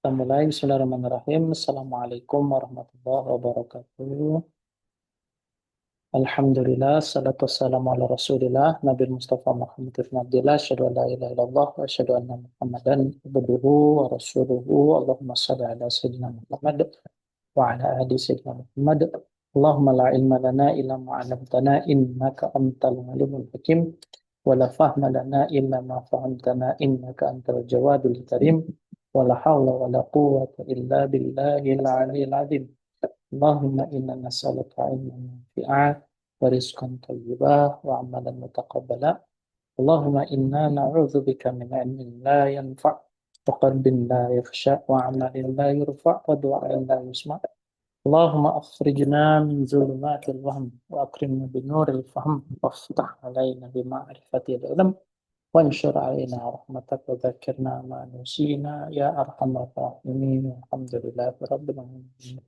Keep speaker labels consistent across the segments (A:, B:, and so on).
A: Kita mulai. Bismillahirrahmanirrahim. Assalamualaikum warahmatullahi wabarakatuh. Alhamdulillah, salatu wassalamu ala rasulillah, Nabi Mustafa Muhammad ibn Abdillah, asyhadu an la ilaha illallah, wa asyhadu anna Muhammadan abduhu wa rasuluhu. Allahumma salli ala sayyidina Muhammad wa ala ali sayyidina Muhammad. Allahumma la ilma lana illa ma 'allamtana innaka antal alimul hakim wa la fahma lana illa ma fahamtana innaka antal jawadul karim wa la hawla wa la quwwata illa billahil aliyyil azim. Allahumma inna nas'aluka ilman nafi'a wa rizqan thayyibah wa amalan mutaqabbala. Allahumma inna na'udzubika min ilmin la yanfa' wa qalbin la yakhsha wa amalin la yurfa' wa du'ain la yusma'. Allahumma akhrijna min zulumatil wahm wa akrimna bi nuril fahm waftah alaina bi ma'rifatil ilm wanshur alaina rahmatak wa dzakirna ma nusina ya arhamar rahimin. Alhamdulillahi rabbil alamin.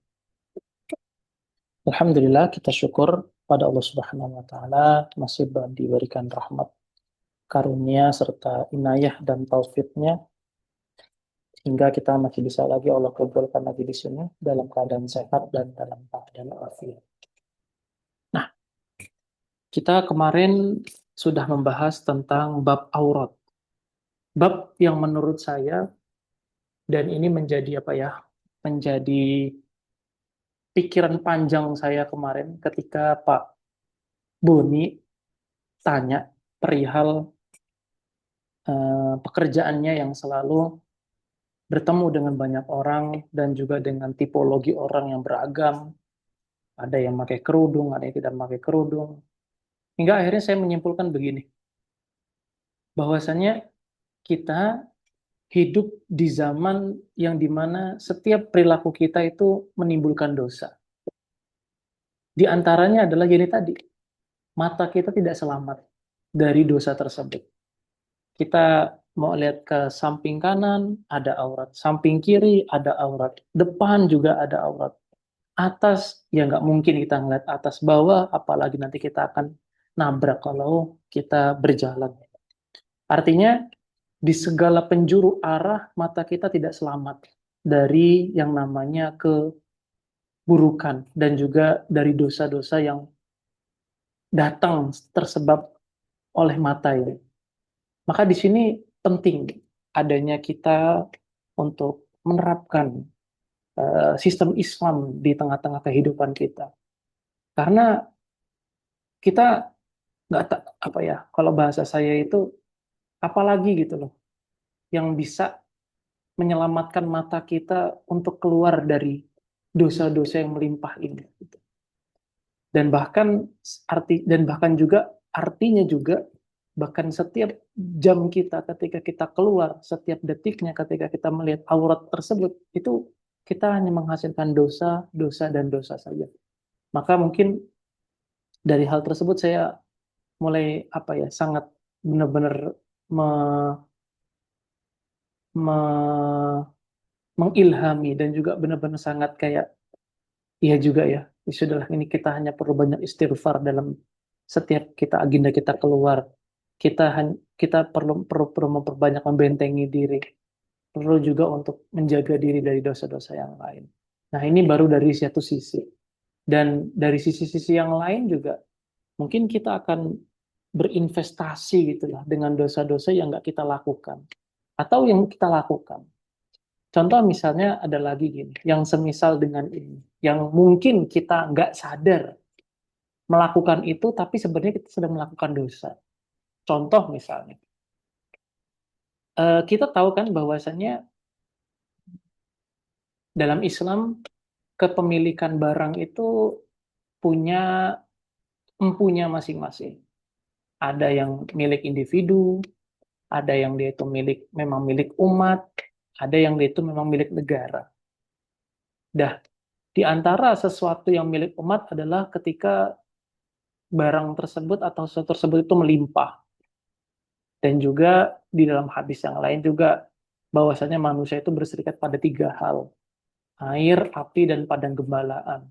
A: Alhamdulillah, kita syukur pada Allah Subhanahu wa taala masih diberikan rahmat, karunia serta inayah dan taufiknya hingga kita masih bisa lagi Allah kumpulkan lagi di sini dalam keadaan sehat dan dalam keadaan afiat. Nah, kita kemarin sudah membahas tentang bab aurat. Bab yang menurut saya dan ini menjadi apa ya? Menjadi pikiran panjang saya kemarin ketika Pak Boni tanya perihal pekerjaannya yang selalu bertemu dengan banyak orang dan juga dengan tipologi orang yang beragam. Ada yang pakai kerudung, ada yang tidak pakai kerudung. Hingga akhirnya saya menyimpulkan begini, bahwasanya kita hidup di zaman yang dimana setiap perilaku kita itu menimbulkan dosa. Di antaranya adalah gini tadi, mata kita tidak selamat dari dosa tersebut. Kita mau lihat ke samping kanan, ada aurat. Samping kiri, ada aurat. Depan juga ada aurat. Atas, ya nggak mungkin kita ngeliat atas bawah, apalagi nanti kita akan nabrak kalau kita berjalan. Artinya, di segala penjuru arah, mata kita tidak selamat dari yang namanya keburukan dan juga dari dosa-dosa yang datang tersebab oleh mata ini. Maka di sini penting adanya kita untuk menerapkan sistem Islam di tengah-tengah kehidupan kita. Karena kita nggak apa ya, kalau bahasa saya itu apalagi gitu loh yang bisa menyelamatkan mata kita untuk keluar dari dosa-dosa yang melimpah ini. Gitu. Dan bahkan juga artinya juga bahkan setiap jam kita ketika kita keluar, setiap detiknya ketika kita melihat aurat tersebut, itu kita hanya menghasilkan dosa, dosa, dan dosa saja. Maka mungkin dari hal tersebut saya mulai apa ya sangat benar-benar me, me- mengilhami dan juga benar-benar sangat kayak iya juga ya. Ya sudahlah ini kita hanya perlu banyak istighfar dalam setiap kita agenda kita keluar. Kita perlu memperbanyak membentengi diri. Perlu juga untuk menjaga diri dari dosa-dosa yang lain. Nah, ini baru dari satu sisi. Dan dari sisi-sisi yang lain juga mungkin kita akan berinvestasi gitulah dengan dosa-dosa yang nggak kita lakukan atau yang kita lakukan. Contoh misalnya ada lagi gini, yang semisal dengan ini, yang mungkin kita nggak sadar melakukan itu, tapi sebenarnya kita sedang melakukan dosa. Contoh misalnya, kita tahu kan bahwasannya dalam Islam kepemilikan barang itu punya empunya masing-masing. Ada yang milik individu, ada yang dia itu memang milik umat, ada yang dia itu memang milik negara. Dah, di antara sesuatu yang milik umat adalah ketika barang tersebut atau sesuatu tersebut itu melimpah. Dan juga di dalam hadis yang lain juga bahwasanya manusia itu berserikat pada tiga hal. Air, api, dan padang gembalaan.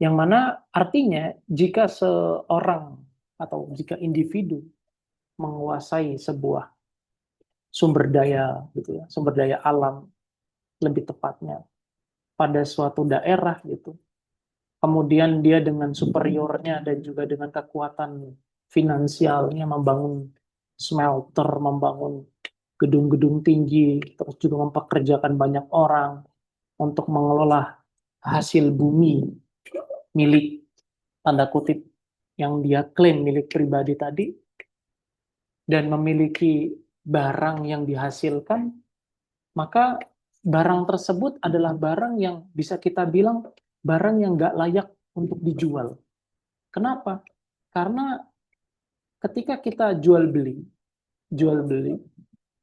A: Yang mana artinya jika seorang atau jika individu menguasai sebuah sumber daya gitu ya, sumber daya alam lebih tepatnya pada suatu daerah gitu. Kemudian dia dengan superiornya dan juga dengan kekuatan finansialnya membangun smelter, membangun gedung-gedung tinggi, terus juga mempekerjakan banyak orang untuk mengelola hasil bumi milik tanda kutip yang dia klaim milik pribadi tadi, dan memiliki barang yang dihasilkan, maka barang tersebut adalah barang yang bisa kita bilang barang yang nggak layak untuk dijual. Kenapa? Karena ketika kita jual beli,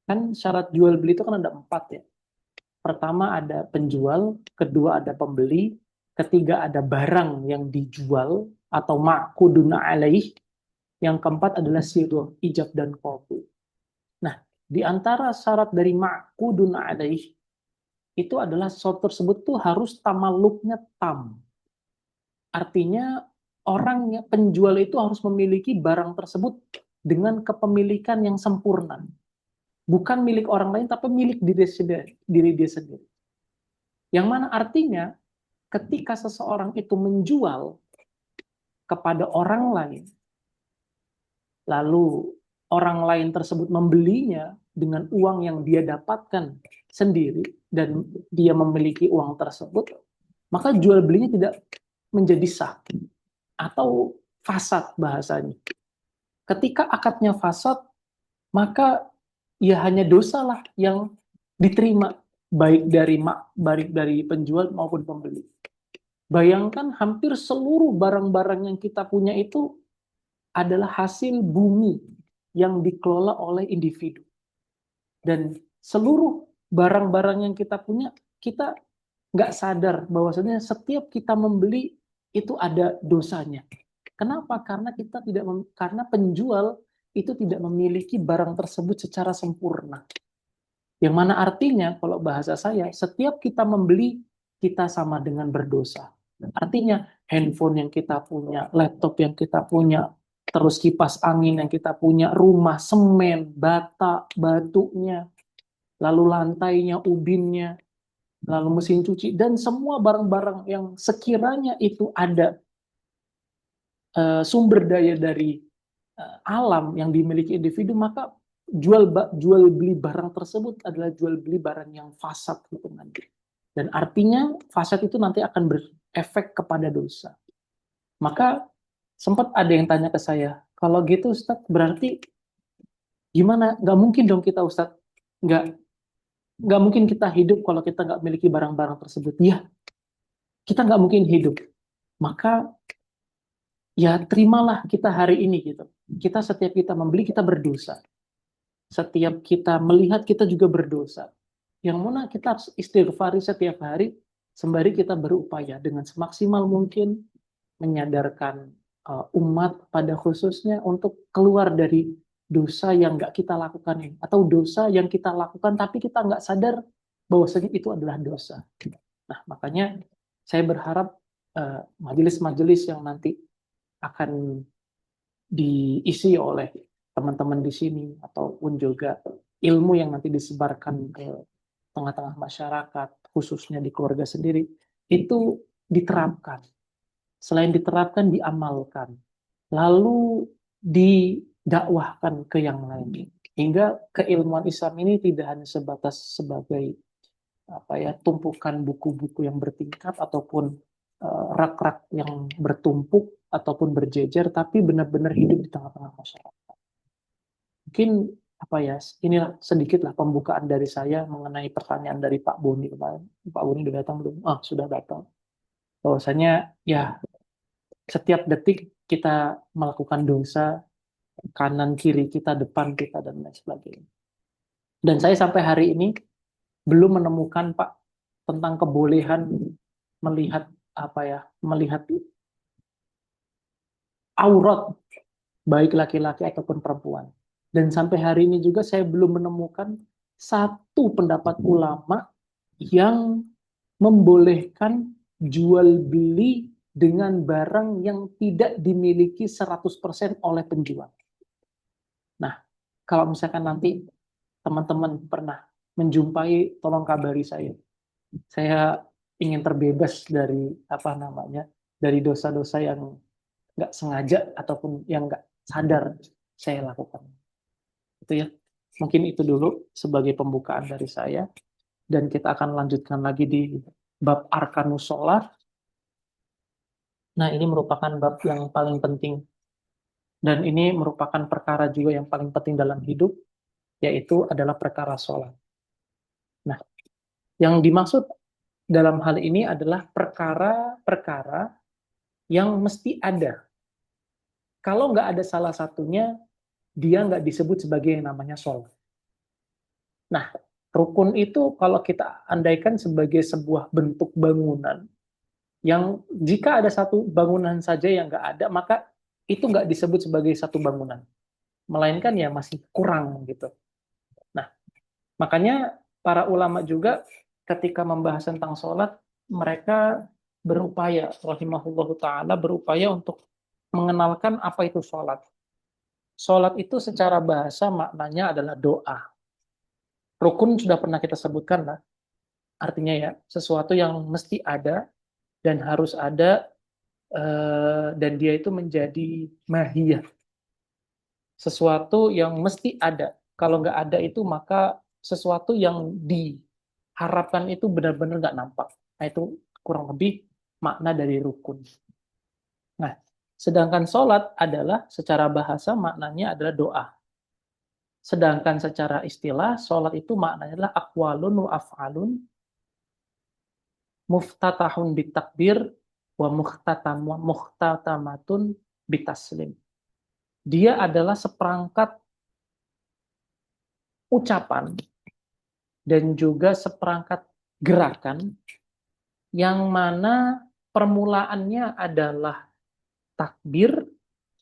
A: kan syarat jual beli itu kan ada 4 ya. Pertama ada penjual, kedua ada pembeli, ketiga ada barang yang dijual atau ma'kudun alaih, yang keempat adalah siruh, ijab dan qabul. Nah, di antara syarat dari ma'kudun alaih itu adalah sesuatu tersebut tuh harus tamaluknya tam. Artinya orang yang penjual itu harus memiliki barang tersebut dengan kepemilikan yang sempurna. Bukan milik orang lain, tapi milik diri dia sendiri. Yang mana artinya ketika seseorang itu menjual kepada orang lain, lalu orang lain tersebut membelinya dengan uang yang dia dapatkan sendiri dan dia memiliki uang tersebut, maka jual belinya tidak menjadi sah atau fasad bahasanya. Ketika akadnya fasad, maka ya hanya dosalah yang diterima baik dari penjual maupun pembeli. Bayangkan hampir seluruh barang-barang yang kita punya itu adalah hasil bumi yang dikelola oleh individu. Dan seluruh barang-barang yang kita punya, kita nggak sadar bahwasanya setiap kita membeli itu ada dosanya. Kenapa? Karena penjual itu tidak memiliki barang tersebut secara sempurna. Yang mana artinya, kalau bahasa saya, setiap kita membeli, kita sama dengan berdosa. Artinya, handphone yang kita punya, laptop yang kita punya, terus kipas angin yang kita punya, rumah, semen, bata, batunya, lalu lantainya, ubinnya, lalu mesin cuci, dan semua barang-barang yang sekiranya itu ada sumber daya dari alam yang dimiliki individu, maka jual beli barang tersebut adalah jual beli barang yang fasad gitu nanti. Dan artinya fasad itu nanti akan berefek kepada dosa. Maka sempat ada yang tanya ke saya, kalau gitu Ustadz berarti gimana? Gak mungkin dong kita Ustadz, nggak nggak mungkin kita hidup kalau kita nggak memiliki barang-barang tersebut. Ya, kita nggak mungkin hidup. Maka ya terimalah kita hari ini gitu. Setiap kita membeli kita berdosa. Setiap kita melihat kita juga berdosa. Yang mana kita harus istighfari setiap hari sembari kita berupaya dengan semaksimal mungkin menyadarkan umat pada khususnya untuk keluar dari dosa yang nggak kita lakukan ini, atau dosa yang kita lakukan tapi kita nggak sadar bahwasanya itu adalah dosa. Nah, makanya saya berharap majelis-majelis yang nanti akan diisi oleh teman-teman di sini ataupun juga ilmu yang nanti disebarkan ke tengah-tengah masyarakat, khususnya di keluarga sendiri, itu diterapkan. Selain diterapkan, diamalkan. Lalu didakwahkan ke yang lain. Hingga keilmuan Islam ini tidak hanya sebatas sebagai tumpukan buku-buku yang bertingkat ataupun rak-rak yang bertumpuk ataupun berjejer, tapi benar-benar hidup di tengah-tengah masyarakat. Mungkin inilah sedikitlah pembukaan dari saya mengenai pertanyaan dari Pak Boni kemarin. Pak Boni sudah datang belum? Sudah datang. Bahwasanya ya setiap detik kita melakukan dosa, kanan kiri kita, depan kita, dan lain sebagainya. Dan saya sampai hari ini belum menemukan Pak tentang kebolehan melihat melihat aurat baik laki-laki ataupun perempuan. Dan sampai hari ini juga saya belum menemukan satu pendapat ulama yang membolehkan jual beli dengan barang yang tidak dimiliki 100% oleh penjual. Nah, kalau misalkan nanti teman-teman pernah menjumpai, tolong kabari saya. Saya ingin terbebas dari dari dosa-dosa yang nggak sengaja ataupun yang nggak sadar saya lakukan. Itu ya. Mungkin itu dulu sebagai pembukaan dari saya. Dan kita akan lanjutkan lagi di bab Arkanus Sholat. Nah, ini merupakan bab yang paling penting. Dan ini merupakan perkara juga yang paling penting dalam hidup, yaitu adalah perkara sholat. Nah, yang dimaksud dalam hal ini adalah perkara-perkara yang mesti ada. Kalau nggak ada salah satunya, dia nggak disebut sebagai yang namanya sholat. Nah, rukun itu kalau kita andaikan sebagai sebuah bentuk bangunan, yang jika ada satu bangunan saja yang nggak ada, maka itu nggak disebut sebagai satu bangunan. Melainkan ya masih kurang gitu. Nah, makanya para ulama juga ketika membahas tentang sholat, mereka berupaya, rahimahullah ta'ala, berupaya untuk mengenalkan apa itu sholat. Sholat itu secara bahasa maknanya adalah doa. Rukun sudah pernah kita sebutkan lah. Artinya ya, sesuatu yang mesti ada dan harus ada, dan dia itu menjadi mahiyah. Sesuatu yang mesti ada. Kalau nggak ada itu, maka sesuatu yang diharapkan itu benar-benar nggak nampak. Nah, itu kurang lebih makna dari rukun. Nah, sedangkan sholat adalah secara bahasa maknanya adalah doa. Sedangkan secara istilah, sholat itu maknanya adalah aqwalun wa af'alun muftatahun bitakbir wa muhtatamatun bitaslim. Dia adalah seperangkat ucapan dan juga seperangkat gerakan yang mana permulaannya adalah takbir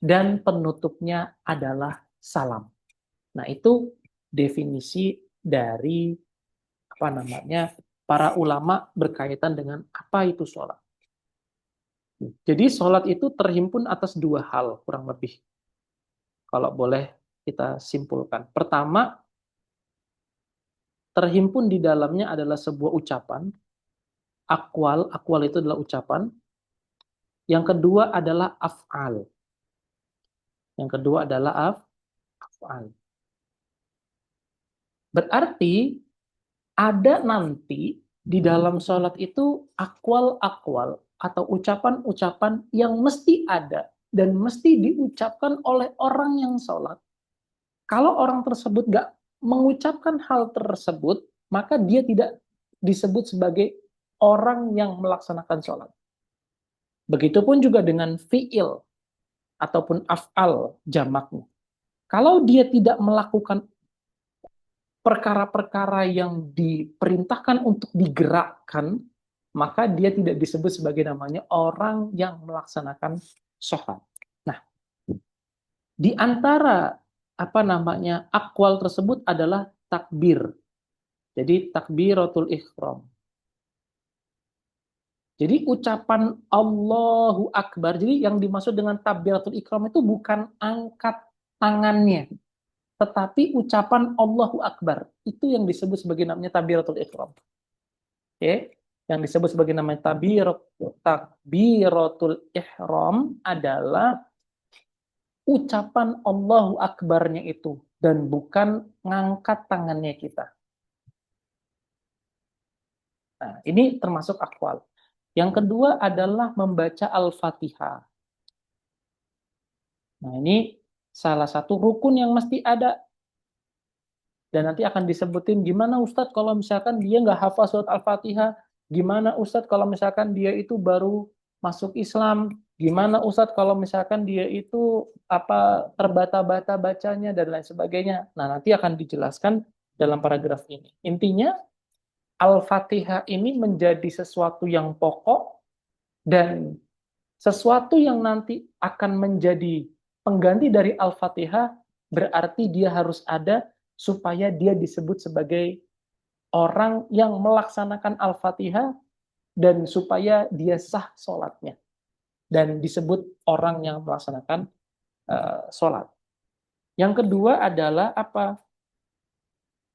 A: dan penutupnya adalah salam. Nah, itu definisi dari para ulama berkaitan dengan apa itu sholat. Jadi sholat itu terhimpun atas dua hal kurang lebih. Kalau boleh kita simpulkan. Pertama, terhimpun di dalamnya adalah sebuah ucapan. Akwal itu adalah ucapan. Yang kedua adalah af'al. Yang kedua adalah af'al. Berarti ada nanti di dalam sholat itu akwal-akwal atau ucapan-ucapan yang mesti ada dan mesti diucapkan oleh orang yang sholat. Kalau orang tersebut nggak mengucapkan hal tersebut, maka dia tidak disebut sebagai orang yang melaksanakan sholat. Begitupun juga dengan fi'il ataupun af'al jamaknya. Kalau dia tidak melakukan perkara-perkara yang diperintahkan untuk digerakkan, maka dia tidak disebut sebagai namanya orang yang melaksanakan sholat. Nah, di antara akwal tersebut adalah takbir. Jadi takbiratul ihram. Jadi ucapan Allahu Akbar. Jadi yang dimaksud dengan takbiratul ihram itu bukan angkat tangannya, tetapi ucapan Allahu Akbar. Itu yang disebut sebagai namanya takbiratul ihram. Oke, yang disebut sebagai namanya takbiratul ihram adalah ucapan Allahu Akbarnya itu dan bukan ngangkat tangannya kita. Nah, ini termasuk akwal. Yang kedua adalah membaca Al-Fatihah. Nah, ini salah satu rukun yang mesti ada. Dan nanti akan disebutin gimana Ustadz kalau misalkan dia nggak hafal surat Al-Fatihah, gimana Ustadz kalau misalkan dia itu baru masuk Islam, gimana Ustadz kalau misalkan dia itu terbata-bata bacanya dan lain sebagainya. Nah, nanti akan dijelaskan dalam paragraf ini. Intinya Al-Fatihah ini menjadi sesuatu yang pokok dan sesuatu yang nanti akan menjadi pengganti dari Al-Fatihah berarti dia harus ada supaya dia disebut sebagai orang yang melaksanakan Al-Fatihah dan supaya dia sah sholatnya. Dan disebut orang yang melaksanakan sholat. Yang kedua adalah apa?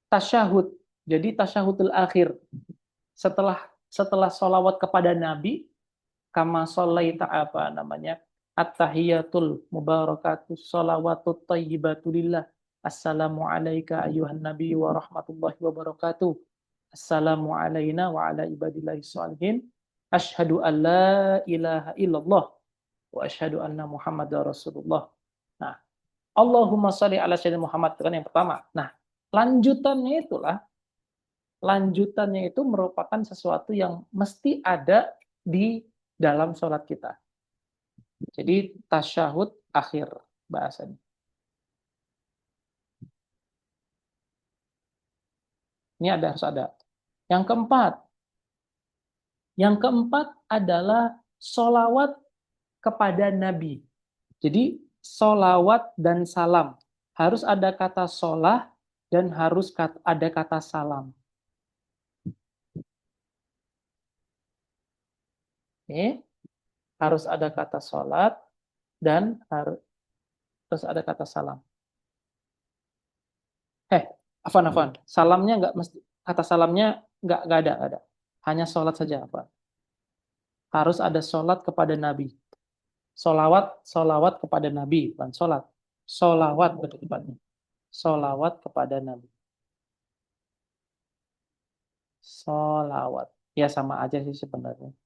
A: tasyahud. Jadi tasyahudul akhir. Setelah sholawat kepada Nabi, kama sholaita apa namanya? At-tahiyatul mubarakatus sholawatut thayyibatulillah. Assalamu alayka ayuhan nabi wa rahmatullahi wa barakatuh. Assalamu alayna wa ala ibadillahi sholihin. Asyhadu an la ilaha illallah wa asyhadu anna Muhammadar Rasulullah. Nah, Allahumma sholli ala sayyidina Muhammad itu kan yang pertama. Nah, lanjutannya itu merupakan sesuatu yang mesti ada di dalam sholat kita. Jadi tasyahud akhir bahasanya. Ini harus ada. Yang keempat adalah sholawat kepada Nabi. Jadi sholawat dan salam. Harus ada kata sholah dan harus ada kata salam. Oke. Harus ada kata sholat dan harus ada kata salam. Afan. Salamnya nggak mesti, kata salamnya nggak ada. Hanya sholat saja, Afan. Harus ada sholat kepada Nabi. Sholawat kepada Nabi, bukan sholat. Sholawat betul tepatnya. Sholawat kepada Nabi. Sholawat. Ya sama aja sih sebenarnya.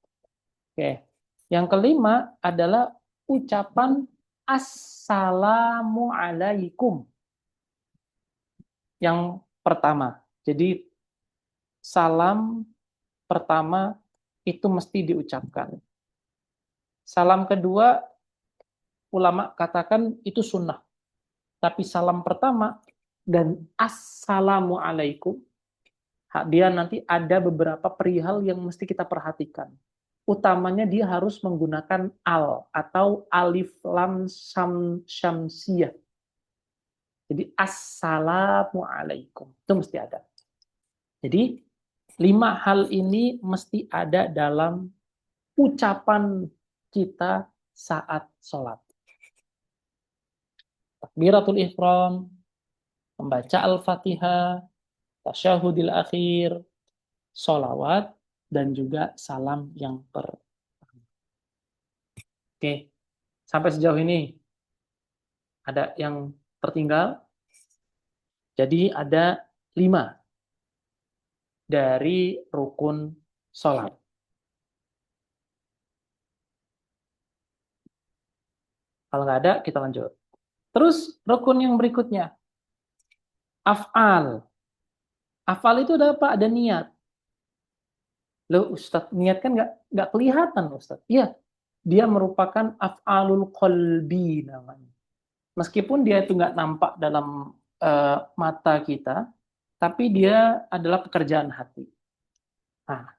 A: Oke. Yang kelima adalah ucapan Assalamualaikum. Yang pertama. Jadi salam pertama itu mesti diucapkan. Salam kedua, ulama katakan itu sunnah. Tapi salam pertama dan Assalamualaikum, dia nanti ada beberapa perihal yang mesti kita perhatikan. Utamanya dia harus menggunakan al atau alif lam syamsiyah. Jadi Assalamualaikum. Itu mesti ada. Jadi 5 hal ini mesti ada dalam ucapan kita saat sholat. Takbiratul ihram, membaca Al-Fatihah, tasyahudil akhir, sholawat, dan juga salam yang pertama. Oke, sampai sejauh ini ada yang tertinggal. Jadi ada 5 dari rukun sholat. Kalau nggak ada, kita lanjut. Terus rukun yang berikutnya, af'al. Af'al itu ada apa? Ada niat. Loh Ustadz, niat kan nggak kelihatan Ustadz. Iya, dia merupakan af'alul qalbi namanya. Meskipun dia itu nggak nampak dalam mata kita, tapi dia adalah pekerjaan hati. Nah,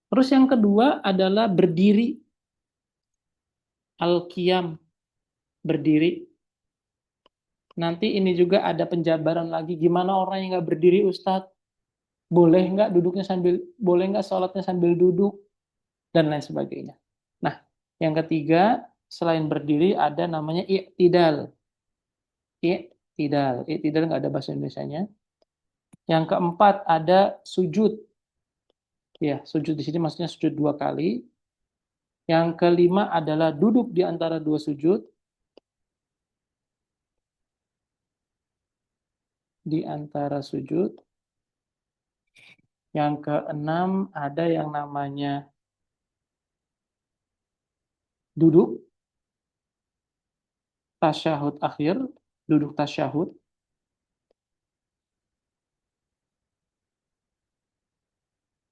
A: terus yang kedua adalah berdiri. Al-qiyam, berdiri. Nanti ini juga ada penjabaran lagi, gimana orang yang nggak berdiri Ustadz? Boleh nggak sholatnya sambil duduk? Dan lain sebagainya. Nah, yang ketiga, selain berdiri ada namanya i'tidal. I'tidal nggak ada bahasa Indonesianya. Yang keempat ada sujud. Ya, sujud di sini maksudnya sujud 2 kali. Yang kelima adalah duduk di antara 2 sujud. Di antara sujud. Yang keenam ada yang namanya duduk tasyahud akhir, duduk tasyahud.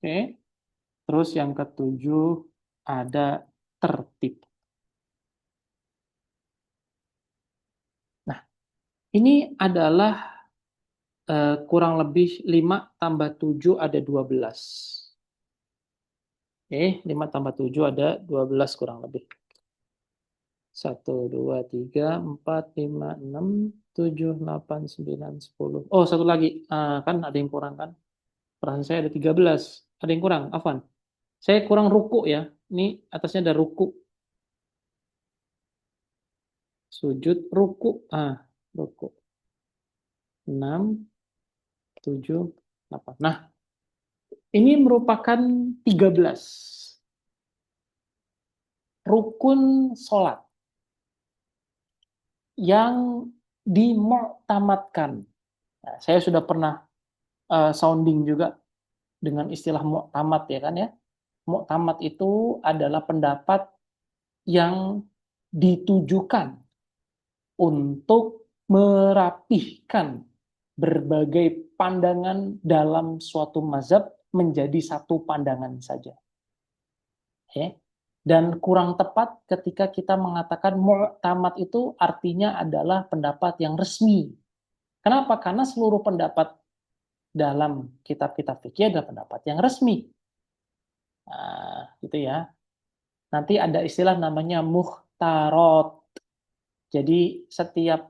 A: Oke. Terus yang ketujuh ada tertib. Nah, ini adalah kurang lebih 5 tambah 7 ada 12. Oke, 5 tambah 7 ada 12 kurang lebih. 1, 2, 3, 4, 5, 6, 7, 8, 9, 10. Oh, satu lagi. Kan ada yang kurang kan? Perasaan saya ada 13. Ada yang kurang, Afwan. Saya kurang ruku ya. Ini atasnya ada ruku. Sujud, ruku. Ruku. 6, 7, 8. Nah, ini merupakan 13 rukun sholat yang dimuktamadkan. Nah, saya sudah pernah sounding juga dengan istilah muktamad ya kan ya. Muktamad itu adalah pendapat yang ditujukan untuk merapihkan berbagai pandangan dalam suatu mazhab menjadi satu pandangan saja. Ya. Dan kurang tepat ketika kita mengatakan mu'tamad itu artinya adalah pendapat yang resmi. Kenapa? Karena seluruh pendapat dalam kitab-kitab fikih adalah pendapat yang resmi. Nah, gitu ya. Nanti ada istilah namanya mukhtarot. Jadi setiap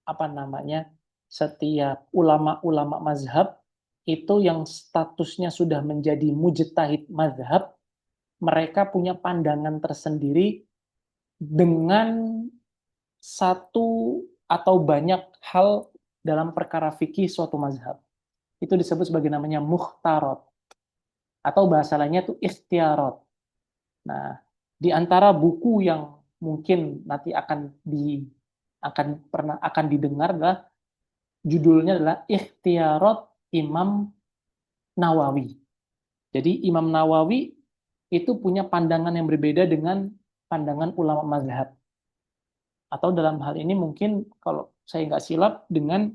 A: apa namanya? Setiap ulama-ulama mazhab itu yang statusnya sudah menjadi mujtahid mazhab, mereka punya pandangan tersendiri dengan satu atau banyak hal dalam perkara fikih suatu mazhab. Itu disebut sebagai namanya mukhtarot. Atau bahasa lainnya itu ikhtiarot. Nah, di antara buku yang mungkin nanti akan didengar adalah judulnya adalah Ikhtiarot Imam Nawawi. Jadi Imam Nawawi itu punya pandangan yang berbeda dengan pandangan ulama mazhab. Atau dalam hal ini mungkin kalau saya nggak silap dengan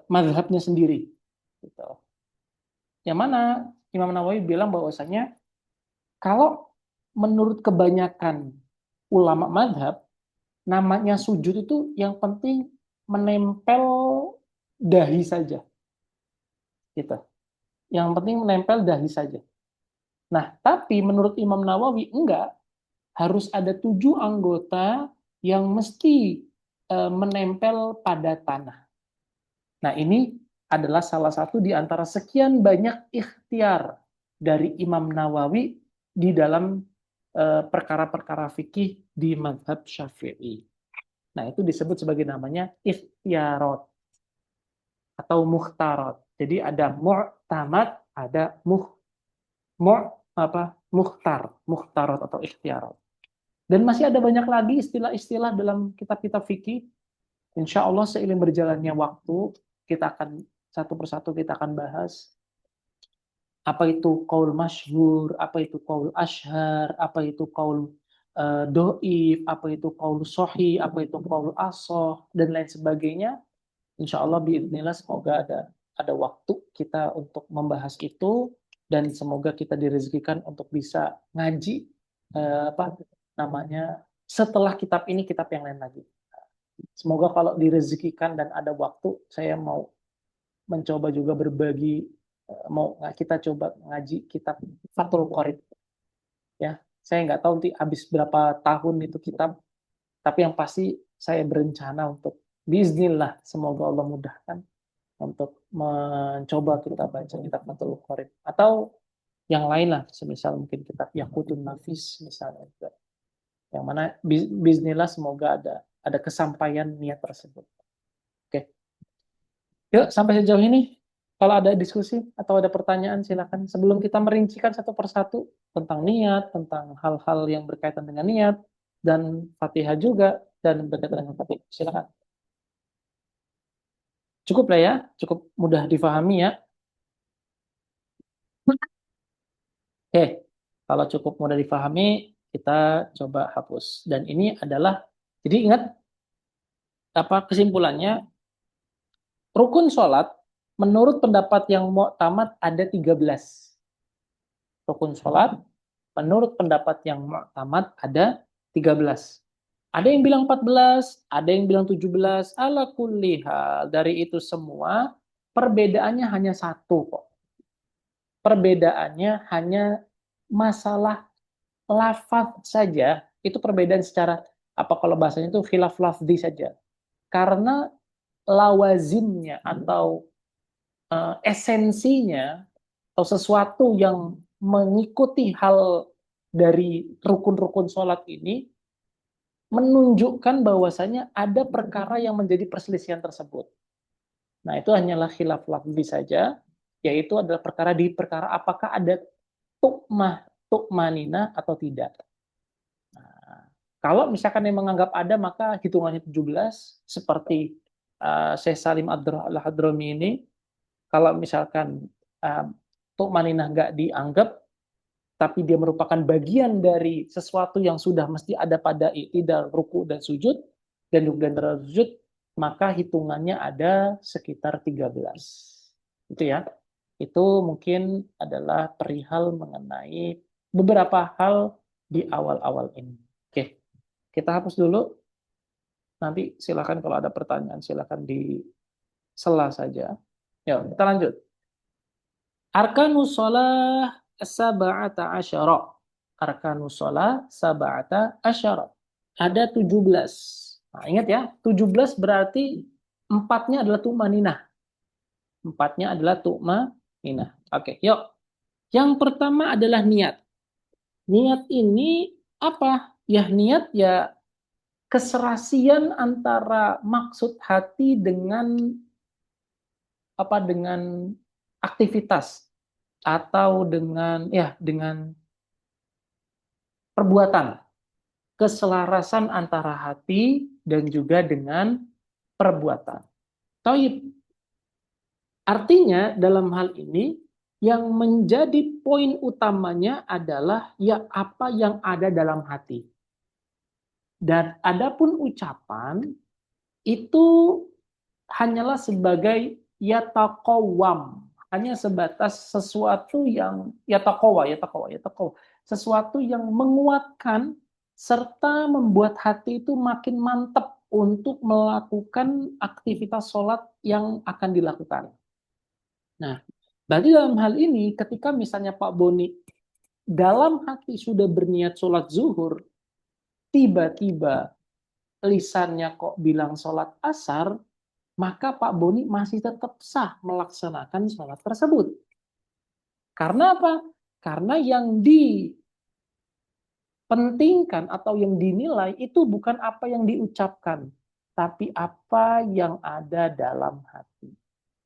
A: mazhabnya sendiri. Gitu. Yang mana Imam Nawawi bilang bahwasanya kalau menurut kebanyakan ulama mazhab, namanya sujud itu yang penting menempel dahi saja. Gitu. Yang penting menempel dahi saja. Nah, tapi menurut Imam Nawawi enggak, harus ada 7 anggota yang mesti menempel pada tanah. Nah, ini adalah salah satu di antara sekian banyak ikhtiar dari Imam Nawawi di dalam perkara-perkara fikih di mazhab Syafi'i. Nah, itu disebut sebagai namanya ikhtiarot atau mukhtarot. Jadi ada mu'tamad, ada mukhtarot atau ikhtiarot. Dan masih ada banyak lagi istilah-istilah dalam kitab-kitab fikih. Insya Allah seiring berjalannya waktu, kita akan satu persatu kita akan bahas apa itu qaul masyhur, apa itu qaul ashhar, apa itu qaul doif, apa itu qaul sahih, apa itu qaul asoh, dan lain sebagainya. Insya Allah biidznillah semoga ada waktu kita untuk membahas itu, dan semoga kita direzekikan untuk bisa ngaji apa namanya setelah kitab ini kitab yang lain lagi. Semoga kalau direzekikan dan ada waktu, saya mau mencoba juga berbagi, mau kita coba ngaji kitab Fathul Qorib. Ya, saya nggak tahu nanti habis berapa tahun itu kitab, tapi yang pasti saya berencana untuk biiznillah, semoga Allah mudahkan untuk mencoba kita baca kitab Fathul Qorib atau yang lain lah, semisal mungkin kitab Yaqutun Nafis misalnya juga. Yang mana biiznillah semoga ada kesampaian niat tersebut. Oke. Yuk, sampai sejauh ini. Kalau ada diskusi atau ada pertanyaan, silakan. Sebelum kita merincikan satu persatu tentang niat, tentang hal-hal yang berkaitan dengan niat, dan Fatihah juga, dan berkaitan dengan Fatihah. Silakan. Cukup lah ya, cukup mudah difahami ya. Oke, kalau cukup mudah difahami, kita coba hapus. Dan ini adalah, jadi ingat apa kesimpulannya, rukun sholat, menurut pendapat yang mu'tamad ada 13. Rukun sholat, menurut pendapat yang mu'tamad ada 13. Ada yang bilang 14, ada yang bilang 17. Ala kulli hal, dari itu semua, perbedaannya hanya satu kok. Perbedaannya hanya masalah lafaz saja. Itu perbedaan secara, apa kalau bahasanya itu khilaf lafzi saja. Karena lawazimnya atau esensinya atau sesuatu yang mengikuti hal dari rukun-rukun sholat ini menunjukkan bahwasanya ada perkara yang menjadi perselisihan tersebut. Nah, itu hanyalah khilaf lafzi saja, yaitu adalah perkara apakah ada tukmanina atau tidak. Nah, kalau misalkan yang menganggap ada, maka hitungannya 17, seperti Syekh Salim Al-Hadrami ini, kalau misalkan uh, tukmaninah nggak dianggap, tapi dia merupakan bagian dari sesuatu yang sudah mesti ada pada i'tidal, ruku dan sujud, dan sujud, maka hitungannya ada sekitar 13. Itu ya. Itu mungkin adalah perihal mengenai beberapa hal di awal-awal ini. Oke, kita hapus dulu. Nanti silakan kalau ada pertanyaan, silakan di sela saja. Yuk, kita lanjut. Arkanus sholah sab'ata asyara. Arkanus sholah sab'ata asyara. Ada 17. Nah, ingat ya, 17 berarti empatnya adalah tu'maninah. Empatnya adalah tu'maninah. Oke, yuk. Yang pertama adalah niat. Niat ini apa? Ya niat ya keserasian antara maksud hati dengan dengan aktivitas atau dengan perbuatan, keselarasan antara hati dan juga dengan perbuatan. Taib. Artinya dalam hal ini yang menjadi poin utamanya adalah ya apa yang ada dalam hati. Dan adapun ucapan itu hanyalah sebagai yataqawwam, hanya sebatas sesuatu yang yataqawa, sesuatu yang menguatkan serta membuat hati itu makin mantap untuk melakukan aktivitas sholat yang akan dilakukan. Nah, berarti dalam hal ini ketika misalnya Pak Boni dalam hati sudah berniat sholat zuhur, tiba-tiba lisannya kok bilang sholat asar, maka Pak Boni masih tetap sah melaksanakan sholat tersebut. Karena apa? Karena yang dipentingkan atau yang dinilai itu bukan apa yang diucapkan, tapi apa yang ada dalam hati.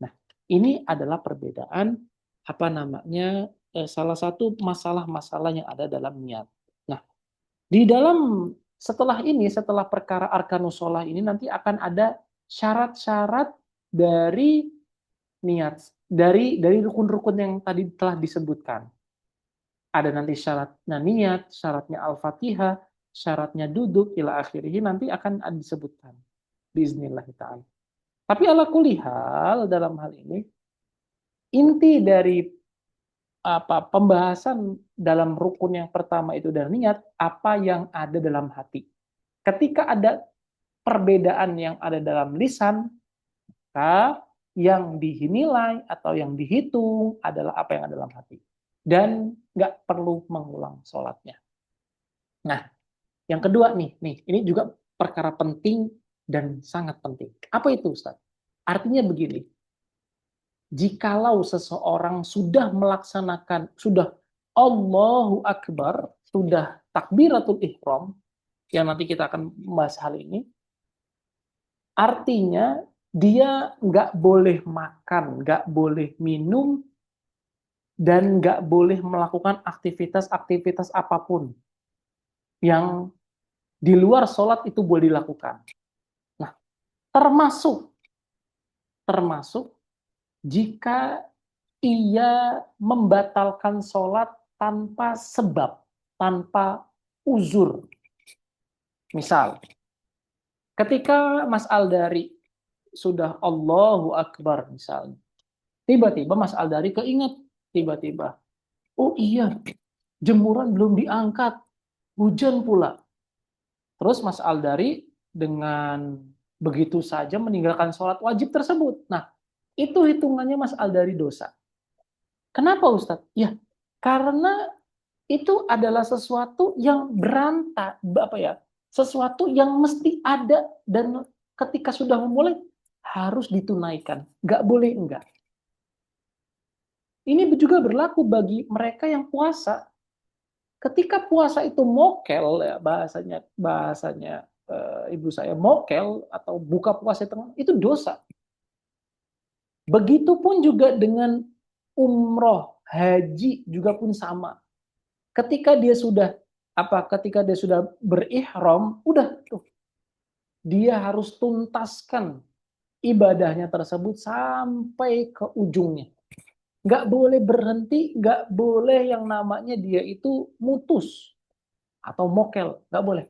A: Nah, ini adalah perbedaan salah satu masalah-masalah yang ada dalam niat. Nah, di dalam setelah perkara arkanus sholah ini nanti akan ada syarat-syarat dari niat, dari rukun-rukun yang tadi telah disebutkan. Ada nanti syaratnya niat, syaratnya Al-Fatihah, syaratnya duduk, ila akhirih, nanti akan disebutkan. Bismillah ta'ala. Tapi ala kulli hal, dalam hal ini, inti dari pembahasan dalam rukun yang pertama itu dari niat, apa yang ada dalam hati. Ketika ada perbedaan yang ada dalam lisan, maka yang dinilai atau yang dihitung adalah apa yang ada dalam hati. Dan nggak perlu mengulang sholatnya. Nah, yang kedua ini juga perkara penting dan sangat penting. Apa itu, Ustaz? Artinya begini, jikalau seseorang sudah sudah Allahu Akbar, sudah takbiratul ihram, yang nanti kita akan membahas hal ini, artinya dia nggak boleh makan, nggak boleh minum, dan nggak boleh melakukan aktivitas-aktivitas apapun yang di luar sholat itu boleh dilakukan. Nah, termasuk jika ia membatalkan sholat tanpa sebab, tanpa uzur. Misal, ketika Mas Aldari sudah Allahu Akbar misalnya, tiba-tiba Mas Aldari keinget, tiba-tiba, oh iya, jemuran belum diangkat, hujan pula. Terus Mas Aldari dengan begitu saja meninggalkan sholat wajib tersebut. Nah, itu hitungannya Mas Aldari dosa. Kenapa Ustadz? Ya, karena itu adalah sesuatu yang sesuatu yang mesti ada dan ketika sudah memulai harus ditunaikan, nggak boleh enggak. Ini juga berlaku bagi mereka yang puasa. Ketika puasa itu mokel, ya bahasanya ibu saya mokel atau buka puasa tengah itu dosa. Begitupun juga dengan umroh, haji juga pun sama. Ketika dia sudah ketika dia sudah berihram, udah tuh dia harus tuntaskan ibadahnya tersebut sampai ke ujungnya. Nggak boleh berhenti, nggak boleh yang namanya dia itu mutus atau mokel, nggak boleh.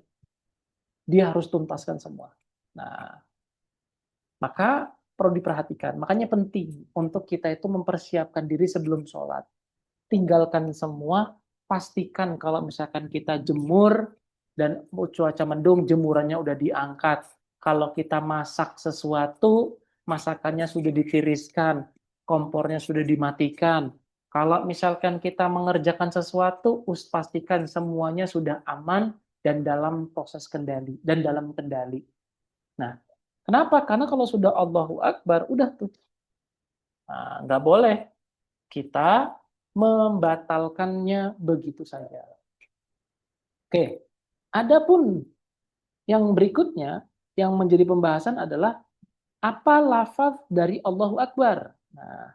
A: Dia harus tuntaskan semua. Nah, maka perlu diperhatikan. Makanya penting untuk kita itu mempersiapkan diri sebelum sholat. Tinggalkan semua, pastikan kalau misalkan kita jemur dan cuaca mendung, jemurannya udah diangkat. Kalau kita masak sesuatu, masakannya sudah ditiriskan, kompornya sudah dimatikan. Kalau misalkan kita mengerjakan sesuatu, pastikan semuanya sudah aman dan dalam proses kendali dan dalam kendali. Nah, kenapa? Karena kalau sudah Allahu Akbar, udah tuh. Nah, nggak boleh kita membatalkannya begitu saja. Oke, adapun yang berikutnya yang menjadi pembahasan adalah apa lafaz dari Allahu Akbar. Nah,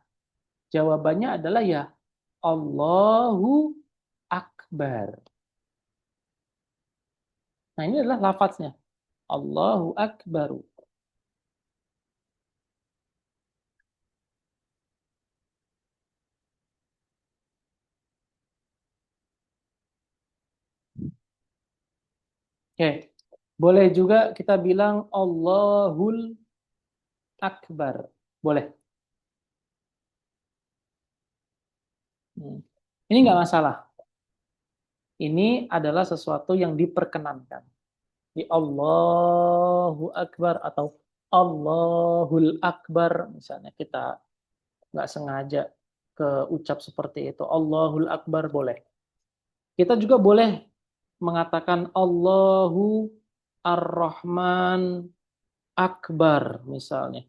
A: jawabannya adalah ya Allahu Akbar. Nah, ini adalah lafaznya. Allahu Akbar. Oke, boleh juga kita bilang Allahul Akbar. Boleh. Ini nggak masalah. Ini adalah sesuatu yang diperkenankan. Di Allahu Akbar atau Allahul Akbar, misalnya kita nggak sengaja keucap seperti itu. Allahul Akbar boleh. Kita juga boleh mengatakan Allahu Ar-Rahman Akbar misalnya.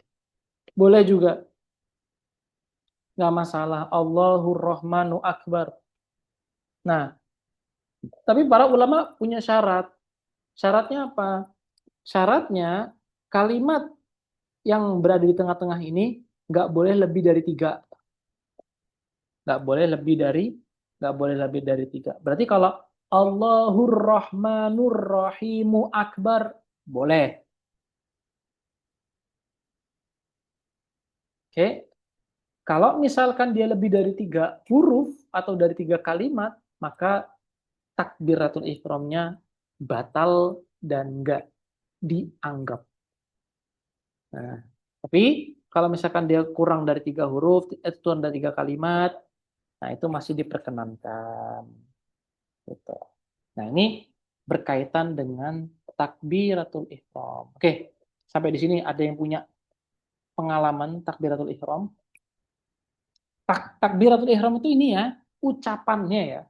A: Boleh juga. Nggak masalah. Allahur Rahmanu Akbar. Nah, tapi para ulama punya syarat. Syaratnya apa? Syaratnya kalimat yang berada di tengah-tengah ini nggak boleh lebih dari tiga. Nggak boleh lebih dari tiga. Berarti kalau Allahur Rahmanur Rahimu Akbar, boleh. Oke. Kalau misalkan dia lebih dari tiga huruf atau dari tiga kalimat, maka takbiratul ihramnya batal dan nggak dianggap. Nah, tapi kalau misalkan dia kurang dari tiga huruf, kurang dari tiga kalimat, nah itu masih diperkenankan. Gitu. Nah ini berkaitan dengan takbiratul ihram. Oke, sampai di sini ada yang punya pengalaman takbiratul ihram? Takbiratul ihram itu ini ya, ucapannya ya,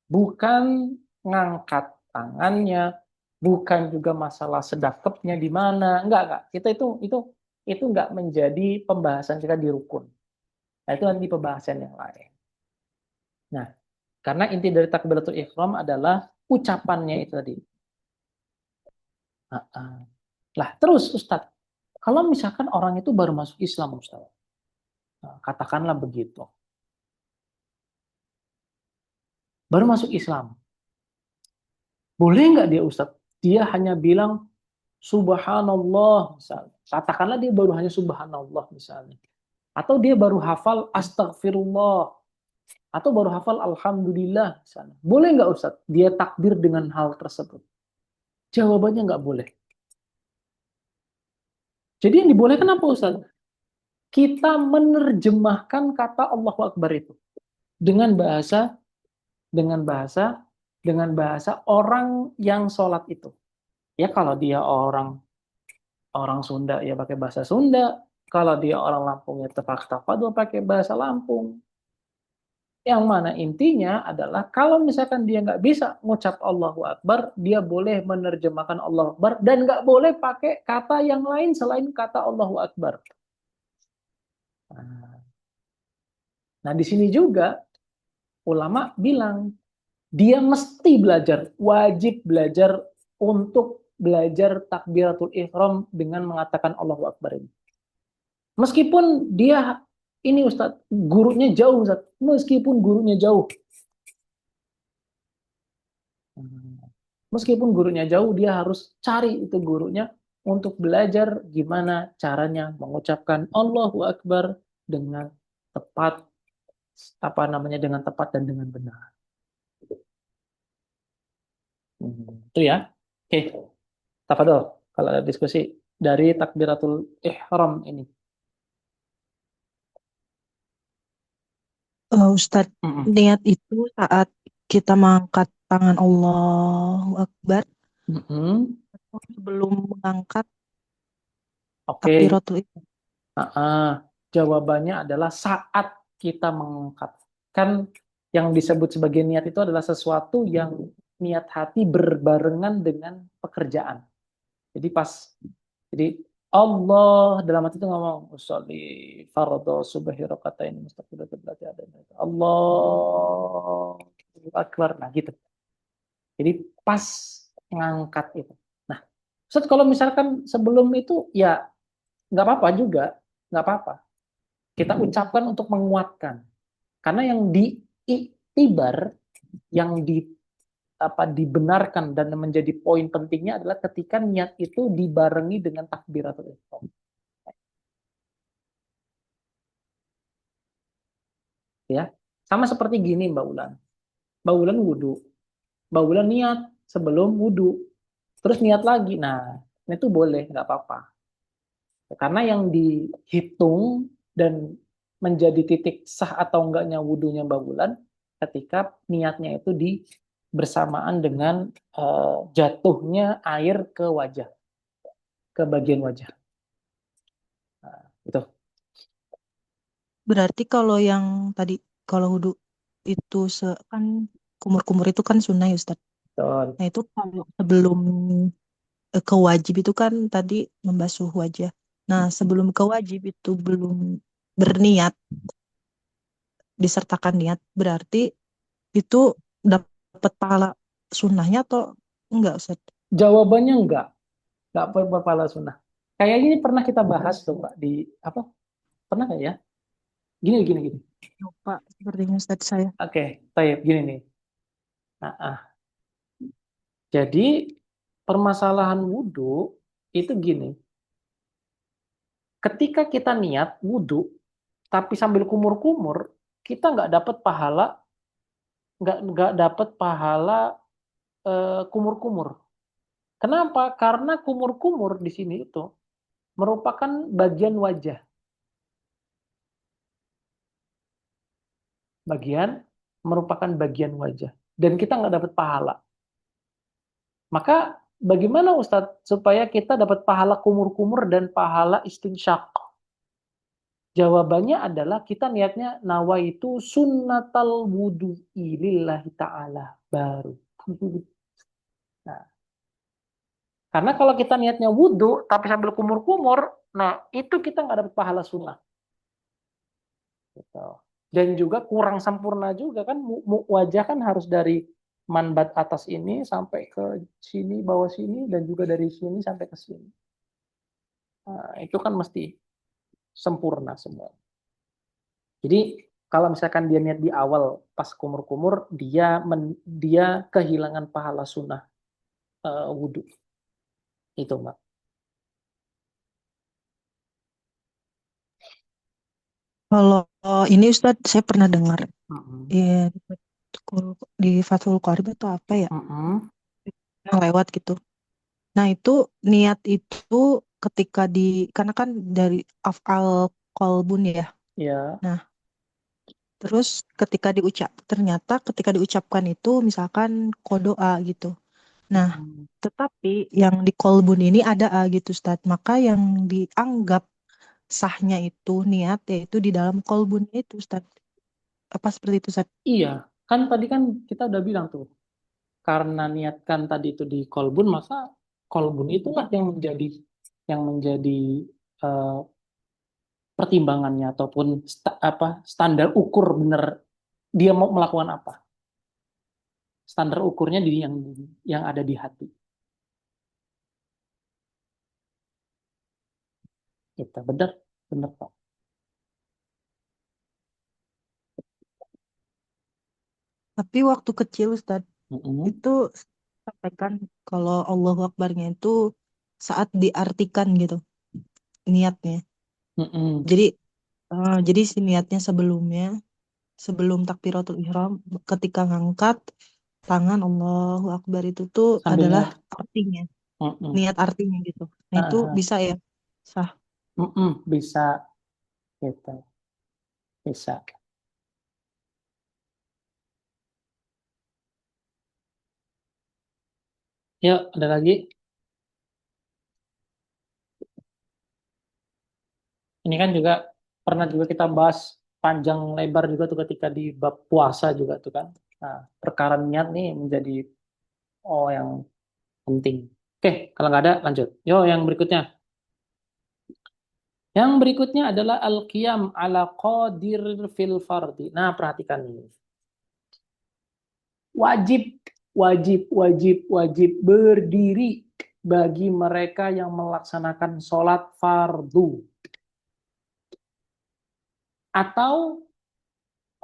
A: bukan ngangkat tangannya, bukan juga masalah sedekapnya di mana, enggak. Kita itu enggak menjadi pembahasan kita di rukun. Nah, itu nanti pembahasan yang lain. Nah, karena inti dari takbiratul ihram adalah ucapannya itu tadi. Lah, terus Ustadz, kalau misalkan orang itu baru masuk Islam, Ustadz, nah, katakanlah begitu, baru masuk Islam, boleh nggak dia Ustadz? Dia hanya bilang Subhanallah misalnya. Katakanlah dia baru hanya Subhanallah misalnya. Atau dia baru hafal Astagfirullah. Atau baru hafal Alhamdulillah misalnya. Boleh nggak Ustadz? Dia takbir dengan hal tersebut. Jawabannya nggak boleh. Jadi yang dibolehkan apa Ustadz? Kita menerjemahkan kata Allahu Akbar itu dengan bahasa dengan bahasa orang yang sholat itu. Ya kalau dia orang Sunda ya pakai bahasa Sunda, kalau dia orang Lampung ya terpaksa dia pakai bahasa Lampung. Yang mana intinya adalah kalau misalkan dia nggak bisa ngucap Allahu Akbar, dia boleh menerjemahkan Allahu Akbar dan nggak boleh pakai kata yang lain selain kata Allahu Akbar. Nah di sini juga ulama bilang dia mesti belajar, wajib belajar untuk belajar takbiratul ihram dengan mengatakan Allahu Akbar ini. Meskipun dia Ini Ustadz, gurunya jauh Ustadz. Meskipun gurunya jauh. Meskipun gurunya jauh, dia harus cari itu gurunya untuk belajar gimana caranya mengucapkan Allahu Akbar dengan tepat, apa namanya, dengan tepat dan dengan benar. Itu ya. Oke, tafadhol. Kalau ada diskusi dari takbiratul ihram ini.
B: Ustadz,
A: Mm-mm.
B: niat itu saat kita mengangkat tangan Allahu Akbar
A: Mm-mm.
B: atau sebelum mengangkat
A: Oke.
B: takbiratul ihram.
A: Jawabannya adalah saat kita mengangkat. Kan yang disebut sebagai niat itu adalah sesuatu yang niat hati berbarengan dengan pekerjaan. Jadi jadi Allah dalam hati itu ngomong, usolli fardhu subhi rakaatain mustaqbil berarti ada. Allah Akbar. Nah gitu. Jadi pas ngangkat itu. Nah, Ustaz, kalau misalkan sebelum itu ya nggak apa-apa juga, nggak apa-apa. Kita ucapkan untuk menguatkan. Karena yang diiktibar, yang dibenarkan dan menjadi poin pentingnya adalah ketika niat itu dibarengi dengan takbiratul ihram. Ya, sama seperti gini Mbak Ulan. Mbak Ulan wudhu, Mbak Ulan niat sebelum wudhu, terus niat lagi. Nah, itu boleh, nggak apa-apa. Karena yang dihitung dan menjadi titik sah atau enggaknya wudhunya Mbak Bulan ketika niatnya itu bersamaan dengan jatuhnya air ke wajah, ke bagian wajah. Nah, itu.
B: Berarti kalau yang tadi, kalau wudhu itu kan kumur-kumur itu kan sunnah ya Ustadz.
A: Betul.
B: Nah itu kalau sebelum ke wajib itu kan tadi membasuh wajah. Nah sebelum ke wajib itu belum berniat, disertakan niat, berarti itu dapat pahala sunnahnya atau enggak Ustaz?
A: Jawabannya enggak berpahala sunnah. Kayak ini pernah kita bahas tuh Pak di apa? Pernah nggak ya? Gini gini gini.
B: Lupa sepertinya Ustaz saya.
A: Oke, tayyib gini nih. Nah, jadi permasalahan wudhu itu gini. Ketika kita niat wudhu, tapi sambil kumur-kumur, kita nggak dapat pahala kumur-kumur. Kenapa? Karena kumur-kumur di sini itu merupakan bagian wajah, bagian merupakan bagian wajah, dan kita nggak dapat pahala. Maka bagaimana Ustadz supaya kita dapat pahala kumur-kumur dan pahala istinsyak? Jawabannya adalah kita niatnya nawaitu sunnatal wudu'i lillahi ta'ala baru. Nah, karena kalau kita niatnya wudhu tapi sambil kumur-kumur, nah itu kita nggak dapat pahala sunnah. Gitu. Dan juga kurang sempurna juga kan wajah kan harus dari manbat atas ini sampai ke sini bawah sini dan juga dari sini sampai ke sini. Nah, itu kan mesti sempurna semua. Jadi kalau misalkan dia niat di awal pas kumur-kumur, dia kehilangan pahala sunnah wudhu. Itu Mbak.
B: Kalau ini Ustaz saya pernah dengar
A: Mm-mm.
B: ya, di Fathul Qorib itu apa ya,
A: Mm-mm.
B: yang lewat gitu. Nah itu niat itu ketika karena kan dari afal kolbun ya.
A: Ya.
B: Nah terus ternyata ketika diucapkan itu misalkan kodoa gitu. Nah
A: Mm-mm.
B: tetapi yang di kolbun ini ada a gitu Ustaz. Maka yang dianggap sahnya itu niat yaitu di dalam kolbun itu Ustaz. Apa seperti itu Ustaz?
A: Iya, kan tadi kan kita udah bilang tuh, karena niatkan tadi itu di kolbun, maka kolbun itulah yang menjadi eh, pertimbangannya ataupun standar ukur bener dia mau melakukan apa. Standar ukurnya yang ada di hati. Kita benar, benar Pak.
B: Tapi waktu kecil Ustaz,
A: Mm-mm.
B: itu sampaikan kalau Allahu Akbarnya itu saat diartikan gitu niatnya.
A: Mm-mm.
B: Jadi jadi si niatnya sebelumnya, sebelum takbiratul ihram, ketika ngangkat tangan Allahu Akbar itu tuh
A: Sambil
B: adalah
A: niat.
B: artinya,
A: Mm-mm.
B: niat artinya gitu. Nah
A: Ah,
B: itu
A: ah.
B: bisa ya, sah.
A: Mm-mm. Bisa gitu, bisa. Yuk, ada lagi. Ini kan juga pernah juga kita bahas panjang lebar juga tuh ketika di bab puasa juga tuh kan. Nah, perkara niat nih menjadi yang penting. Oke, kalau nggak ada lanjut. Yo, yang berikutnya. Yang berikutnya adalah al-qiyam ala qadir fil fardi. Nah, perhatikan ini. Wajib, wajib berdiri bagi mereka yang melaksanakan sholat fardu. Atau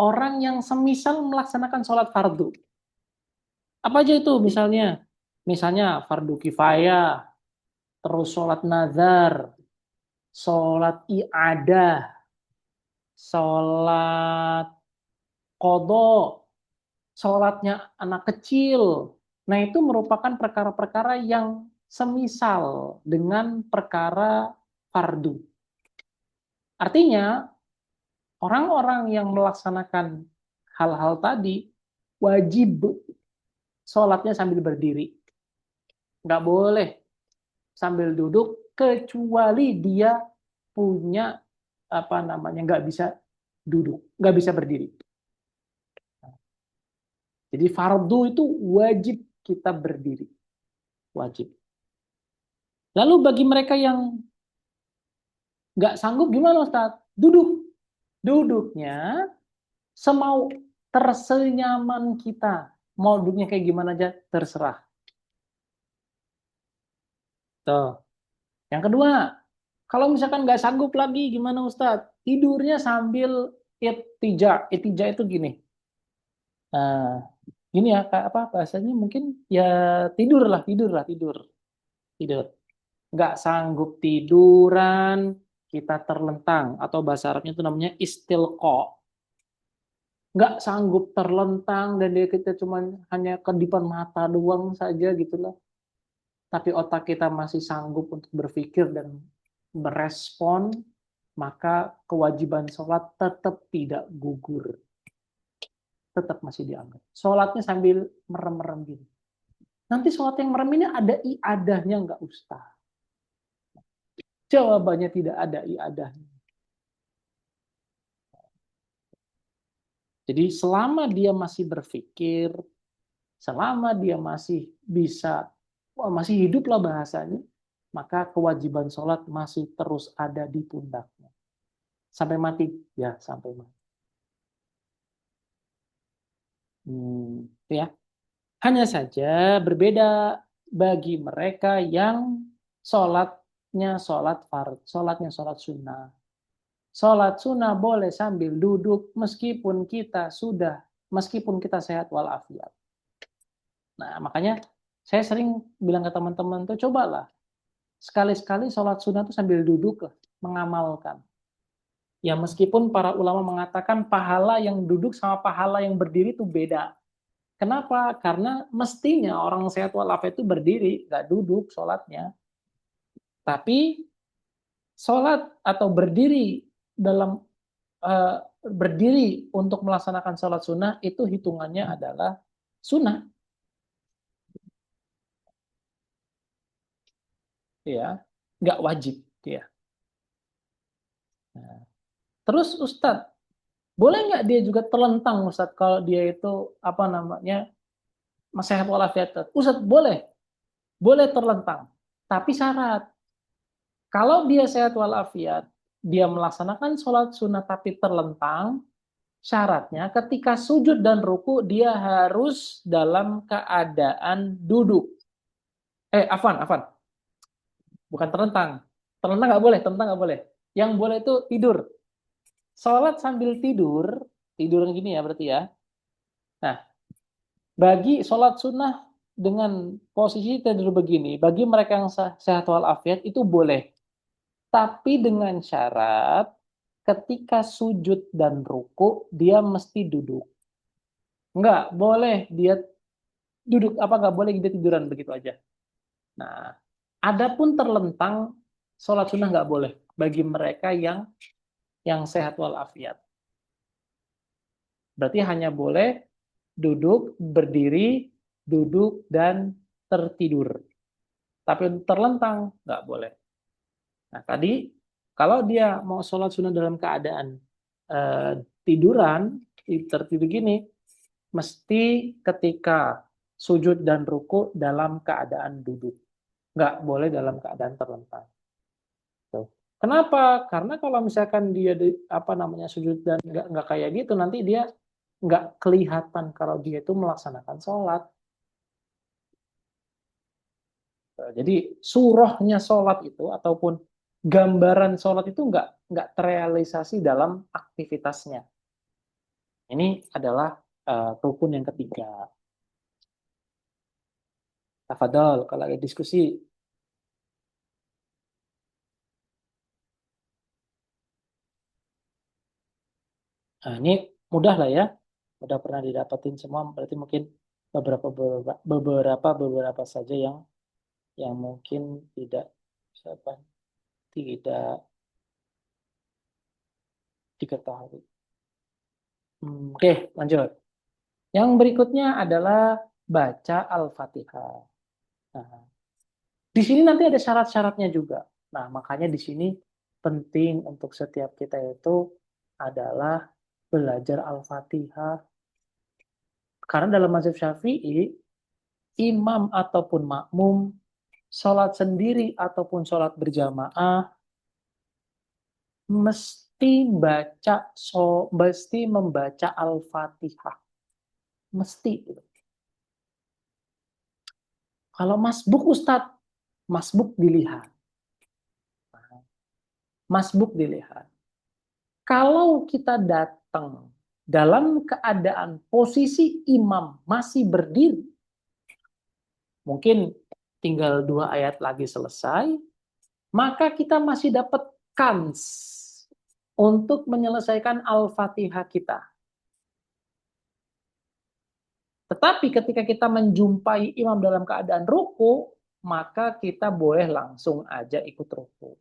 A: orang yang semisal melaksanakan sholat fardu. Apa aja itu misalnya? Misalnya fardu kifayah, terus sholat nazar, sholat i'adah, sholat qadha, sholatnya anak kecil. Nah, itu merupakan perkara-perkara yang semisal dengan perkara fardu. Artinya, orang-orang yang melaksanakan hal-hal tadi wajib sholatnya sambil berdiri. Nggak boleh sambil duduk, kecuali dia punya apa namanya, nggak bisa duduk, nggak bisa berdiri. Jadi fardu itu wajib kita berdiri, wajib. Lalu bagi mereka yang nggak sanggup gimana Ustaz? Duduk. Duduknya semau tersenyaman kita. Mau duduknya kayak gimana aja terserah. Tuh. Yang kedua, kalau misalkan nggak sanggup lagi gimana Ustaz? Tidurnya sambil ittija. Ittija itu gini. Nah, gini ya, apa bahasanya mungkin ya tidur. Tidur. Nggak sanggup tiduran, kita terlentang atau bahasa Arabnya itu namanya istilqa. Nggak sanggup terlentang dan dia kita cuma hanya kedipan mata doang saja gitu loh. Tapi otak kita masih sanggup untuk berpikir dan berespon, maka kewajiban sholat tetap tidak gugur. Tetap masih dianggap. Sholatnya sambil merem-merem gini. Nanti sholat yang merem ini ada iadahnya nggak Ustaz? Jawabannya tidak ada iadahnya. Jadi selama dia masih berpikir, selama dia masih bisa, masih hidup lah bahasanya, maka kewajiban sholat masih terus ada di pundaknya. Sampai mati, ya sampai mati. Ya. Hanya saja berbeda bagi mereka yang sholatnya sholat fard, sholatnya sholat sunnah. Sholat sunnah boleh sambil duduk meskipun kita sehat walafiat. Nah, makanya saya sering bilang ke teman-teman tuh cobalah sekali-sekali sholat sunnah tuh sambil duduk lah, mengamalkan. Ya meskipun para ulama mengatakan pahala yang duduk sama pahala yang berdiri itu beda. Kenapa? Karena mestinya orang sehat walafiat itu berdiri, nggak duduk sholatnya. Tapi sholat atau berdiri dalam berdiri untuk melaksanakan sholat sunnah itu hitungannya adalah sunnah, ya, nggak wajib, ya. Nah, terus Ustadz, boleh nggak dia juga terlentang Ustadz kalau dia itu apa namanya sehat walafiat? Ustadz boleh, boleh terlentang, tapi syarat kalau dia sehat walafiat, dia melaksanakan sholat sunnah tapi terlentang, syaratnya ketika sujud dan ruku dia harus dalam keadaan duduk. Afan, bukan terlentang. Terlentang nggak boleh, terlentang nggak boleh. Yang boleh itu tidur. Sholat sambil tidur, tidur gini ya berarti ya. Nah, Bagi sholat sunnah dengan posisi tidur begini, bagi mereka yang sehat walafiat itu boleh. Tapi dengan syarat ketika sujud dan ruku dia mesti duduk. Enggak boleh dia duduk, apa enggak boleh dia tiduran begitu aja. Nah, adapun terlentang sholat sunnah enggak boleh bagi mereka yang sehat walafiat. Berarti hanya boleh duduk, berdiri, duduk, dan tertidur. Tapi terlentang, nggak boleh. Nah, tadi, kalau dia mau sholat sunnah dalam keadaan tiduran, tertidur gini, mesti ketika sujud dan ruku dalam keadaan duduk. Nggak boleh dalam keadaan terlentang. Tuh. Kenapa? Karena kalau misalkan dia sujud dan nggak kayak gitu, nanti dia nggak kelihatan kalau dia itu melaksanakan sholat. Jadi surahnya sholat itu ataupun gambaran sholat itu nggak terrealisasi dalam aktivitasnya. Ini adalah rukun yang ketiga. Tafadhol, kalau ada diskusi. Nah, ini mudah lah ya. Udah pernah didapatin semua, berarti mungkin beberapa saja yang mungkin tidak tidak diketahui. Oke, lanjut. Yang berikutnya adalah baca Al-Fatihah. Nah, di sini nanti ada syarat-syaratnya juga. Nah, makanya di sini penting untuk setiap kita itu adalah belajar Al-Fatihah. Karena dalam mazhab Syafi'i, imam ataupun makmum, sholat sendiri ataupun sholat berjamaah, mesti membaca Al-Fatihah. Mesti. Kalau masbuk Ustadz, masbuk dilihat. Masbuk dilihat. Kalau kita datang dalam keadaan posisi imam masih berdiri, mungkin tinggal 2 ayat lagi selesai, maka kita masih dapat kans untuk menyelesaikan Al-Fatihah kita. Tetapi ketika kita menjumpai imam dalam keadaan ruku, maka kita boleh langsung aja ikut ruku.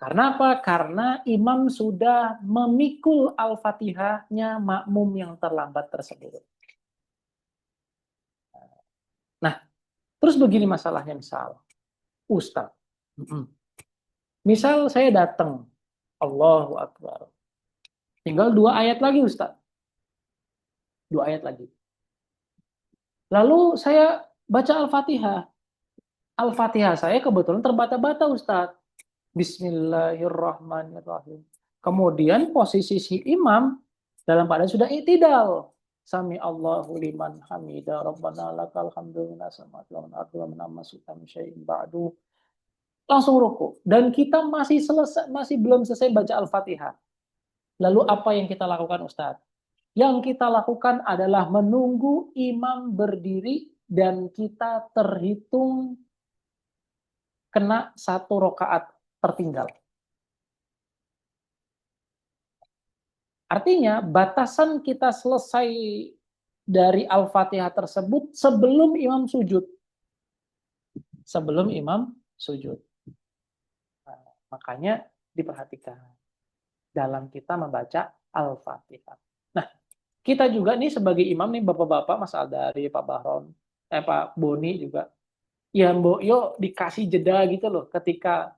A: Karena apa? Karena imam sudah memikul Al-Fatihahnya makmum yang terlambat tersebut. Nah, terus begini masalahnya misal. Ustaz, misal saya datang, Allahu Akbar. Tinggal 2 ayat lagi Ustaz. 2 ayat lagi. Lalu saya baca Al-Fatihah. Al-Fatihah saya kebetulan terbata-bata Ustaz. Bismillahirrahmanirrahim. Kemudian posisi si imam dalam keadaan sudah i'tidal. Sami Allahu liman hamida rabbana lakal hamdu minas samawati wal ardi wa min syai'in ba'du. Langsung ruku. Dan kita masih belum selesai baca Al-Fatihah. Lalu apa yang kita lakukan Ustaz? Yang kita lakukan adalah menunggu imam berdiri dan kita terhitung kena 1 rakaat tertinggal. Artinya batasan kita selesai dari Al-Fatihah tersebut sebelum imam sujud. Sebelum imam sujud. Nah, makanya diperhatikan dalam kita membaca Al-Fatihah. Nah, kita juga nih sebagai imam nih Bapak-bapak, Mas Aldari, Pak Bahron, Pak Boni juga. Ya, Mbok, yuk dikasih jeda gitu loh ketika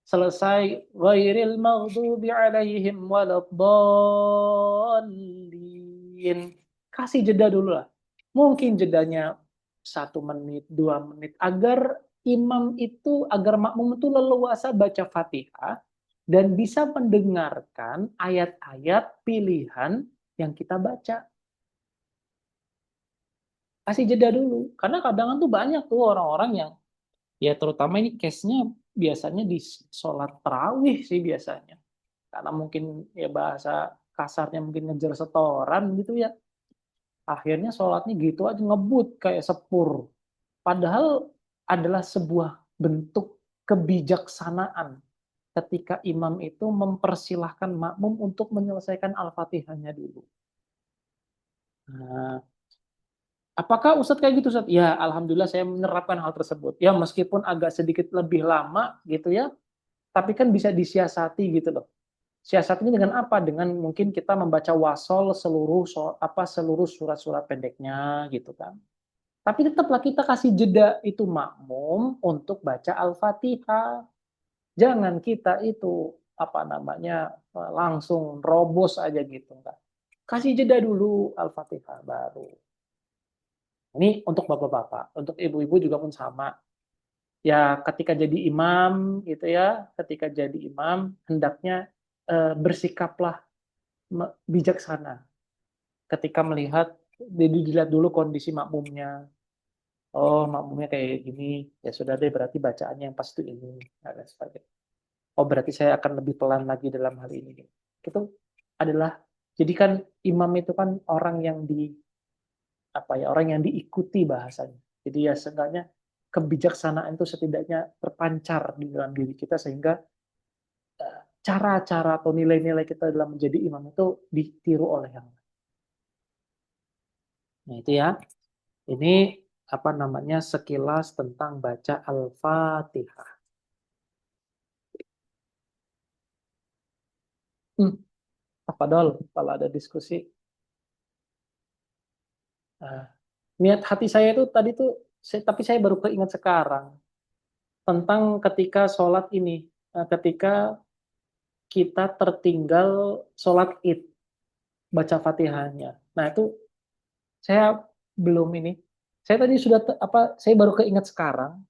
A: selesai ghairil maghdubi alaihim waladdallin. Kasih jeda dulu lah. Mungkin jedanya 1 menit, 2 menit agar agar makmum itu leluasa baca Fatihah dan bisa mendengarkan ayat-ayat pilihan yang kita baca. Kasih jeda dulu. Karena kadang tuh banyak tuh orang-orang yang ya terutama ini case-nya biasanya di sholat tarawih sih biasanya. Karena mungkin ya bahasa kasarnya mungkin ngejar setoran gitu ya. Akhirnya sholatnya gitu aja ngebut kayak sepur. Padahal adalah sebuah bentuk kebijaksanaan ketika imam itu mempersilahkan makmum untuk menyelesaikan Al-Fatihahnya dulu. Nah, apakah Ustadz kayak gitu, Ustadz? Ya, Alhamdulillah saya menerapkan hal tersebut. Ya, meskipun agak sedikit lebih lama gitu ya, tapi kan bisa disiasati gitu loh. Siasatnya dengan apa? Dengan mungkin kita membaca wasol seluruh seluruh surat-surat pendeknya gitu kan. Tapi tetaplah kita kasih jeda itu makmum untuk baca Al-Fatihah. Jangan kita itu apa namanya langsung robos aja gitu enggak. Kasih jeda dulu Al-Fatihah baru. Ini untuk bapak-bapak, untuk ibu-ibu juga pun sama. Ya, ketika jadi imam gitu ya, ketika jadi imam hendaknya bersikaplah bijaksana ketika melihat, jadi dilihat dulu kondisi makmumnya. Oh, makmumnya kayak gini, ya sudah deh berarti bacaannya yang pas itu ini, dan sebagainya. Oh, berarti saya akan lebih pelan lagi dalam hal ini. Itu adalah, jadi kan imam itu kan orang yang orang yang diikuti bahasanya. Jadi ya seenggaknya kebijaksanaan itu setidaknya terpancar di dalam diri kita sehingga cara-cara atau nilai-nilai kita dalam menjadi imam itu ditiru oleh yang lain. Nah, itu ya. Ini apa namanya sekilas tentang baca Al-Fatihah. Hmm, apa dol kalau ada diskusi. Nah, niat hati saya itu tadi tuh, tapi saya baru keingat sekarang tentang ketika sholat ini, ketika kita tertinggal sholat id, baca Fatihahnya. Nah itu saya belum ini, saya tadi sudah saya baru keingat sekarang,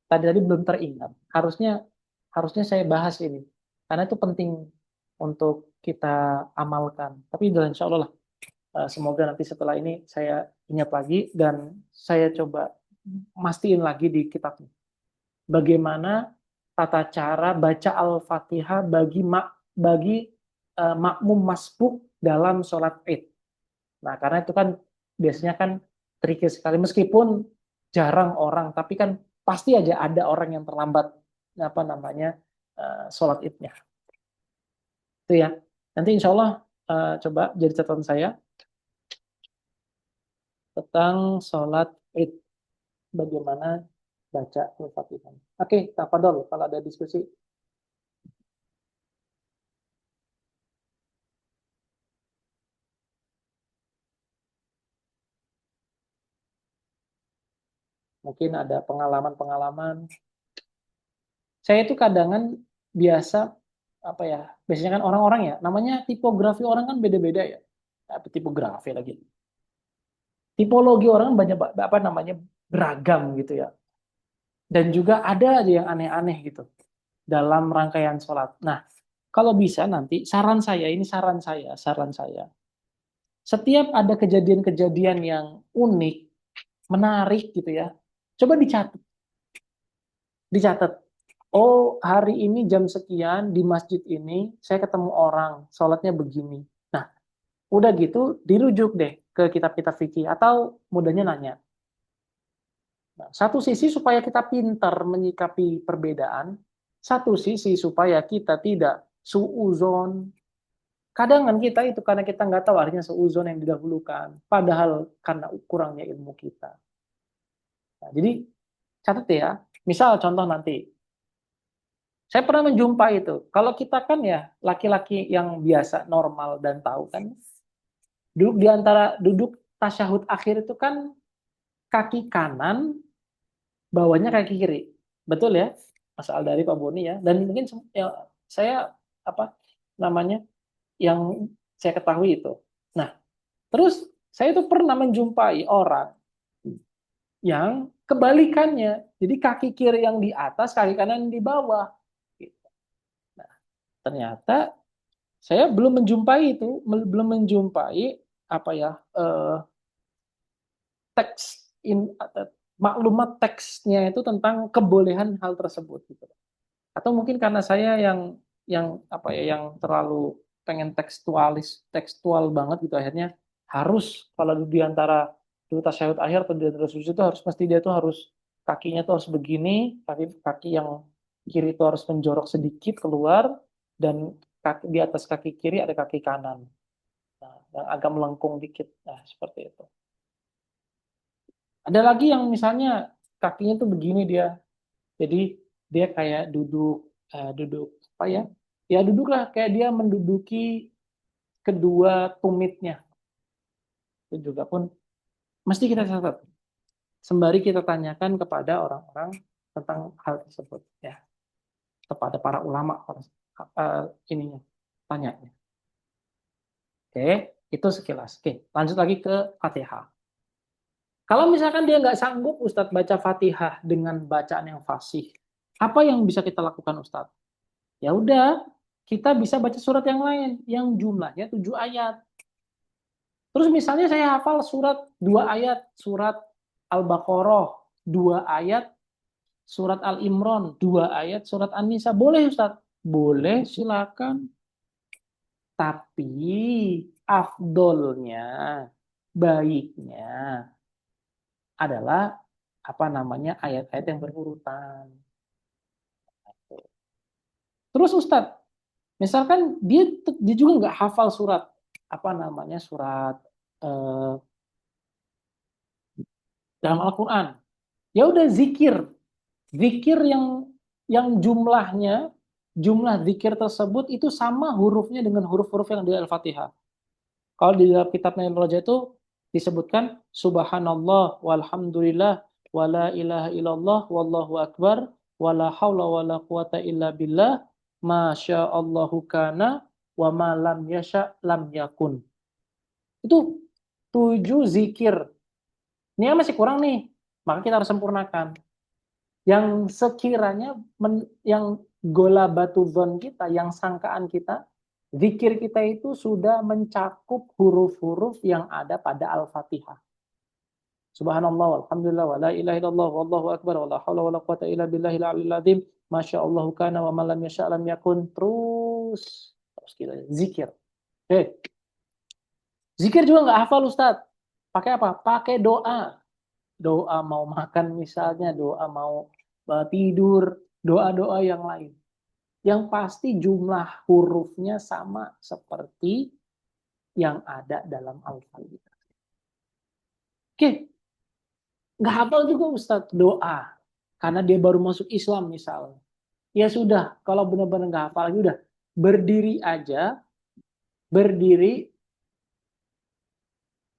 A: tadi tadi belum teringat. Harusnya harusnya saya bahas ini karena itu penting untuk kita amalkan. Tapi insya Allah lah, semoga nanti setelah ini saya ingat lagi dan saya coba mastiin lagi di kitabnya. Bagaimana tata cara baca Al-Fatihah bagi makmum masbuk dalam sholat Id. Nah, karena itu kan biasanya kan tricky sekali. Meskipun jarang orang, tapi kan pasti aja ada orang yang terlambat apa namanya sholat Idnya. Itu ya. Nanti insya Allah coba jadi catatan saya tentang sholat Id. Bagaimana baca Al-Fatihah. Oke, tafadhol kalau ada diskusi. Mungkin ada pengalaman-pengalaman. Saya itu kadangan biasa apa ya? Biasanya kan orang-orang ya, namanya tipografi orang kan beda-beda ya. Apa tipografi lagi? Tipologi orang kan banyak apa namanya beragam gitu ya. Dan juga ada aja yang aneh-aneh gitu dalam rangkaian sholat. Nah, kalau bisa nanti saran saya, setiap ada kejadian-kejadian yang unik, menarik gitu ya, coba dicatat. Oh, hari ini jam sekian di masjid ini saya ketemu orang, sholatnya begini. Nah, udah gitu dirujuk deh ke kitab-kitab fikih atau mudahnya nanya. Nah, satu sisi supaya kita pintar menyikapi perbedaan, satu sisi supaya kita tidak suuzon. Kadang kan kita itu karena kita nggak tahu artinya suuzon yang didahulukan, padahal karena kurangnya ilmu kita. Nah, jadi catat ya, misal contoh nanti, saya pernah menjumpai itu. Kalau kita kan ya laki-laki yang biasa normal dan tahu kan, duduk di antara duduk tasyahud akhir itu kan kaki kanan, bawahnya kaki kiri. Betul ya? Asal dari Pak Boni ya. Dan mungkin ya, saya apa namanya yang saya ketahui itu. Nah, terus saya itu pernah menjumpai orang yang kebalikannya. Jadi kaki kiri yang di atas, kaki kanan yang di bawah. Nah, ternyata saya belum menjumpai itu, belum menjumpai apa ya teks maklumat teksnya itu tentang kebolehan hal tersebut gitu. Atau mungkin karena saya yang apa ya yang terlalu pengen tekstual banget gitu akhirnya Harus kalau di antara dulu tasyahud akhir atau di antara sujud itu harus pasti dia tuh harus kakinya tuh harus begini, kaki yang kiri itu harus menjorok sedikit keluar dan di atas kaki kiri ada kaki kanan. Nah, yang agak melengkung dikit. Nah, seperti itu. Ada lagi yang misalnya kakinya tuh begini dia. Jadi dia kayak duduk apa ya? Ya duduklah kayak dia menduduki kedua tumitnya. Itu juga pun mesti kita catat. Sembari kita tanyakan kepada orang-orang tentang hal tersebut ya, kepada para ulama ininya tanyanya. Oke, itu sekilas. Oke, lanjut lagi ke Fatihah. Kalau misalkan dia nggak sanggup Ustadz baca Fatihah dengan bacaan yang fasih, apa yang bisa kita lakukan Ustadz? Ya udah, kita bisa baca surat yang lain yang jumlahnya 7 ayat. Terus misalnya saya hafal surat 2 ayat, surat Al-Baqarah 2 ayat, surat Al-Imran 2 ayat, surat An-Nisa. Boleh Ustaz? Boleh, silakan. Tapi afdolnya, baiknya adalah apa namanya ayat-ayat yang berurutan. Terus Ustadz, misalkan dia juga nggak hafal surat apa namanya surat eh, dalam Al-Quran. Ya udah zikir yang jumlah zikir tersebut itu sama hurufnya dengan huruf-huruf yang di Al-Fatihah. Kalau di dalam kitab Nail Roja itu disebutkan subhanallah walhamdulillah wala ilaha illallah wallahu akbar wala haula wala quwata illa billah masya Allahu kana wa ma lam yasha lam yakun. Itu 7 zikir. Ini masih kurang nih, maka kita harus sempurnakan. Yang sekiranya yang gola batu zon kita, yang sangkaan kita, zikir kita itu sudah mencakup huruf-huruf yang ada pada Al-Fatihah. Subhanallah, walhamdulillah, wa la ilaha illallah, wallahu akbar, wa la hawla wa la quwata illa billahil aliyil azim, masya Allah kana wa malam yasha lam yakun. Terus kita zikir. Zikir juga nggak hafal Ustaz. Pakai apa? Pakai doa. Doa mau makan misalnya, doa mau tidur, doa-doa yang lain. Yang pasti jumlah hurufnya sama seperti yang ada dalam Al-Fatihah. Oke, nggak hafal juga Ustadz doa. Karena dia baru masuk Islam misalnya. Ya sudah, kalau benar-benar nggak hafal lagi udah berdiri aja, berdiri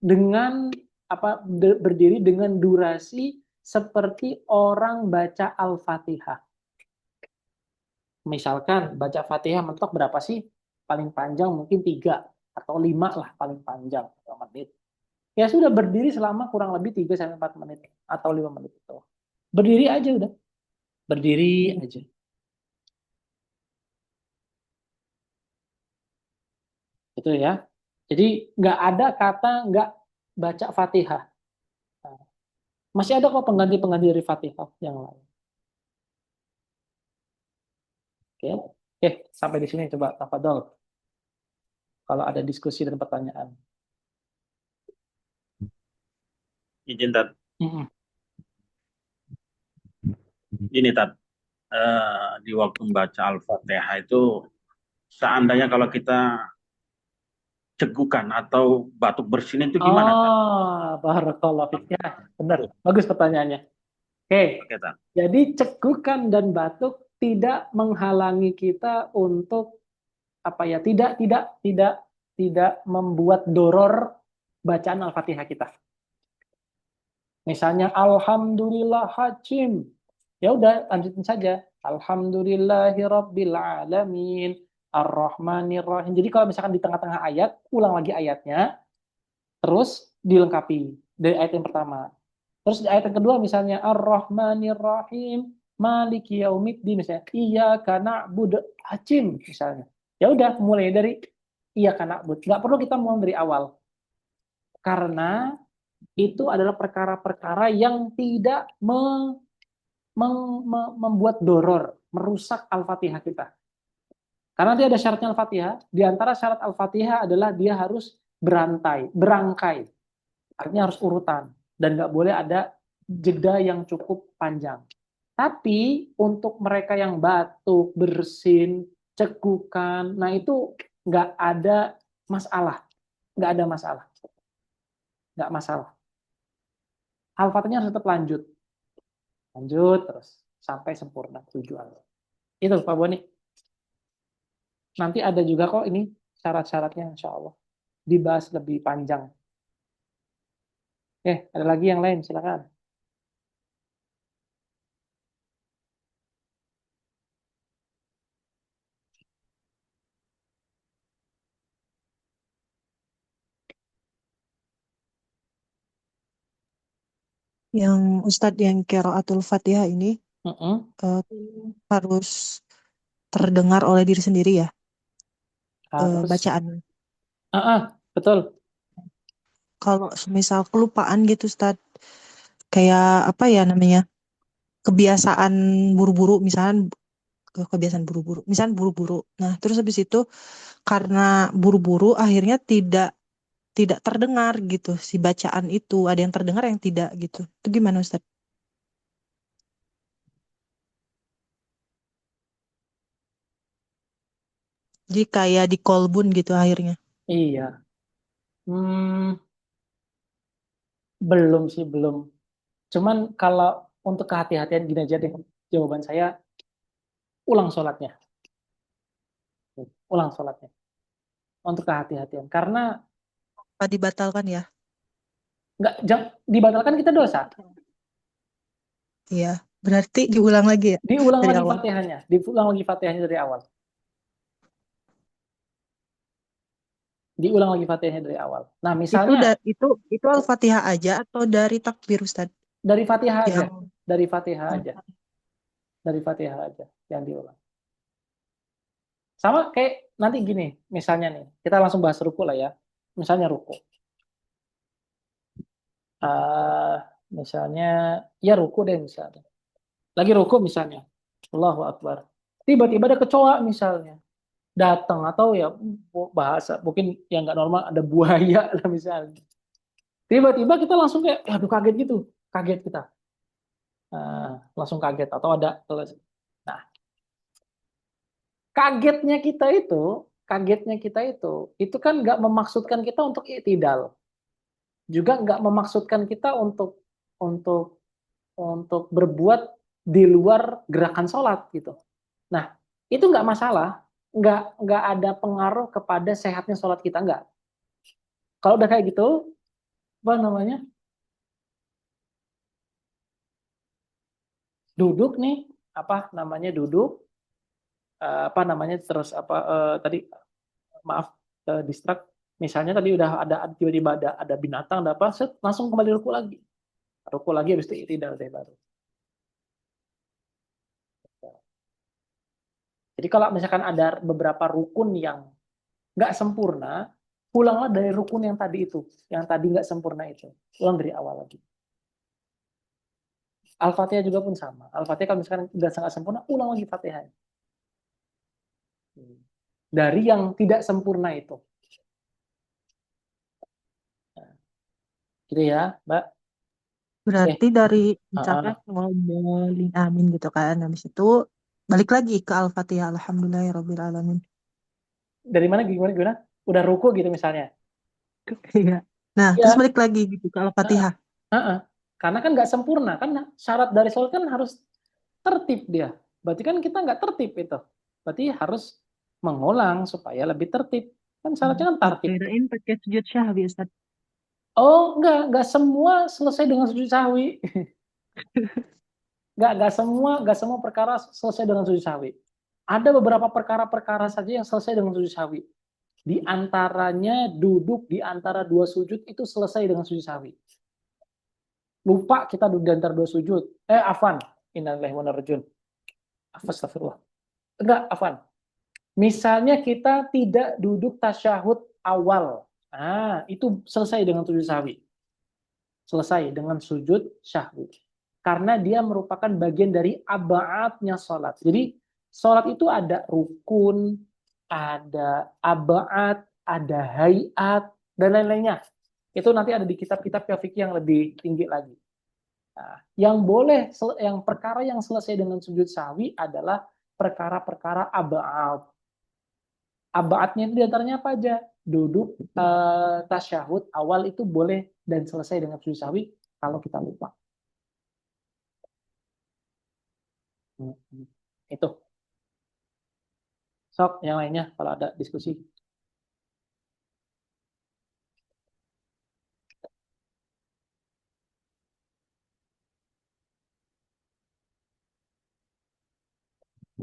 A: dengan berdiri dengan durasi seperti orang baca Al-Fatihah. Misalkan baca Fatihah mentok berapa sih? Paling panjang mungkin 3 atau 5 lah paling panjang menit. Ya sudah berdiri selama kurang lebih 3 sampai 4 menit atau 5 menit itu. Berdiri aja udah. Berdiri aja. Itu ya. Jadi nggak ada kata nggak baca Fatihah. Nah, masih ada kok pengganti-pengganti dari Fatihah yang lain. Oke. Oke, sampai di sini coba tafadhol. Kalau ada diskusi dan pertanyaan.
C: Izin Tat.
A: Mm-mm.
C: Ini Tat, di waktu membaca Al-Fatihah itu seandainya kalau kita cegukan atau batuk bersin itu gimana Tat?
A: Barakallah fik. Ya, benar. Bagus pertanyaannya. Oke.
C: Oke Tat.
A: Jadi cekukan dan batuk tidak menghalangi kita untuk apa ya? Tidak membuat doror bacaan Al-Fatihah kita. Misalnya alhamdulillah hajim. Ya udah lanjutin saja. Alhamdulillahirabbil alamin arrahmanir rahim. Jadi kalau misalkan di tengah-tengah ayat, ulang lagi ayatnya, terus dilengkapi dari ayat yang pertama. Terus di ayat yang kedua misalnya Ar-Rahmanir Rahim Maliki Yaumiddin misalnya Iyyaka na'budu hajim misalnya. Ya udah mulai dari Iyyaka na'budu. Enggak perlu kita mulai dari awal. Karena itu adalah perkara-perkara yang tidak membuat doror, merusak Al-Fatihah kita. Karena dia ada syaratnya Al-Fatihah. Di antara syarat Al-Fatihah adalah dia harus berangkai. Artinya harus urutan. Dan nggak boleh ada jeda yang cukup panjang. Tapi untuk mereka yang batuk, bersin, cekukan, nah itu nggak ada masalah. Nggak ada masalah. Nggak masalah. Al-Fatihahnya harus tetap lanjut. Lanjut terus. Sampai sempurna tujuan. Itu Pak Boni. Nanti ada juga kok ini syarat-syaratnya insya Allah. Dibahas lebih panjang. Ada lagi yang lain, silakan.
B: Yang Ustadz yang qiraatul Fatihah ini eh, harus terdengar oleh diri sendiri ya,
A: Harus.
B: bacaan.
A: Betul.
B: Kalau misal kelupaan gitu Ustadz, kayak apa ya namanya, kebiasaan buru-buru, misalnya kebiasaan buru-buru, misalnya buru-buru. Nah, terus habis itu karena buru-buru akhirnya tidak terdengar gitu si bacaan itu, ada yang terdengar yang tidak gitu. Itu gimana Ustadz? Jadi kayak di kolbun gitu akhirnya.
A: Iya. Belum sih, belum. Cuman kalau untuk kehati-hatian gini aja deh, jawaban saya, ulang sholatnya. Ulang sholatnya. Untuk kehati-hatian. Karena
B: Apa dibatalkan ya?
A: nggak dibatalkan kita dosa.
B: Iya, berarti diulang lagi ya
A: Diulang
B: dari
A: lagi
B: awal.
A: Fatihahnya. Diulang lagi Fatihahnya dari awal. Diulang lagi Fatihahnya dari awal. Nah, misalnya
B: Itu Al-Fatihah aja atau dari takbir Ustadz?
A: dari Fatihah aja.
B: Yang
A: Dari Fatihah aja. Dari Fatihah aja yang diulang. Sama kayak nanti gini, misalnya nih, kita langsung bahas ruku lah ya. Misalnya ruku. Misalnya, ya ruku deh misalnya. Lagi ruku misalnya. Allahu Akbar. Tiba-tiba ada kecoa misalnya. Datang atau ya bahasa mungkin yang nggak normal, ada buaya lah misalnya. Tiba-tiba kita langsung kayak, aduh kaget gitu. Kaget kita. Langsung kaget. Atau ada, nah kagetnya kita itu kan nggak memaksudkan kita untuk i'tidal, juga nggak memaksudkan kita untuk untuk berbuat di luar gerakan sholat gitu. Nah itu nggak masalah, nggak ada pengaruh kepada sehatnya sholat kita, nggak. Kalau udah kayak gitu, apa namanya, duduk nih, apa namanya duduk, apa namanya terus apa tadi, maaf, distrak. Misalnya tadi udah ada tiba-tiba ada binatang, ada apa, set, langsung kembali ruku lagi. Ruku lagi habis itu i'tidal deh baru. Jadi kalau misalkan ada beberapa rukun yang nggak sempurna, pulanglah dari rukun yang tadi itu, yang tadi nggak sempurna itu. Ulang dari awal lagi. Al-Fatihah juga pun sama. Al-Fatihah kalau misalkan udah sangat sempurna, ulang lagi Fatihah. Dari yang tidak sempurna itu. Gitu ya, Mbak.
B: berarti dari misalnya
A: Uh-uh.
B: ngobrolin amin gitu kan, habis itu balik lagi ke Al-Fatihah, Alhamdulillahirabbil alamin.
A: Dari mana gimana? Udah ruku gitu misalnya.
B: Iya. Nah, terus
A: Iya.
B: balik lagi gitu ke Al-Fatihah.
A: Uh-uh. Karena kan nggak sempurna, kan syarat dari sholat kan harus tertib dia. Berarti kan kita nggak tertib itu. Berarti harus mengulang supaya lebih tertib. Kan syaratnya kan tertib.
B: Kirain pakai sujud syahwi Ustaz.
A: Oh, nggak semua selesai dengan sujud sahwi. Nggak semua perkara selesai dengan sujud sahwi. Ada beberapa perkara-perkara saja yang selesai dengan sujud sahwi. Di antaranya duduk di antara dua sujud itu selesai dengan sujud sahwi. Lupa kita duduk di antara dua sujud. Afwan. Innalillahi wa inna ilaihi raji'un. Astagfirullah. Enggak, afwan. Misalnya kita tidak duduk tasyahud awal. Itu selesai dengan sujud sahwi. Selesai dengan sujud syahwi. Karena dia merupakan bagian dari abaatnya sholat. Jadi sholat itu ada rukun, ada abaat, ada hayat. dan lain-lainnya. Itu nanti ada di kitab-kitab fikih yang lebih tinggi lagi. Nah, yang perkara yang selesai dengan sujud sahwi adalah perkara-perkara abad. Abadnya itu diantaranya apa aja? Duduk tasyahud awal itu boleh dan selesai dengan sujud sahwi kalau kita lupa. Itu. Sok, yang lainnya kalau ada diskusi.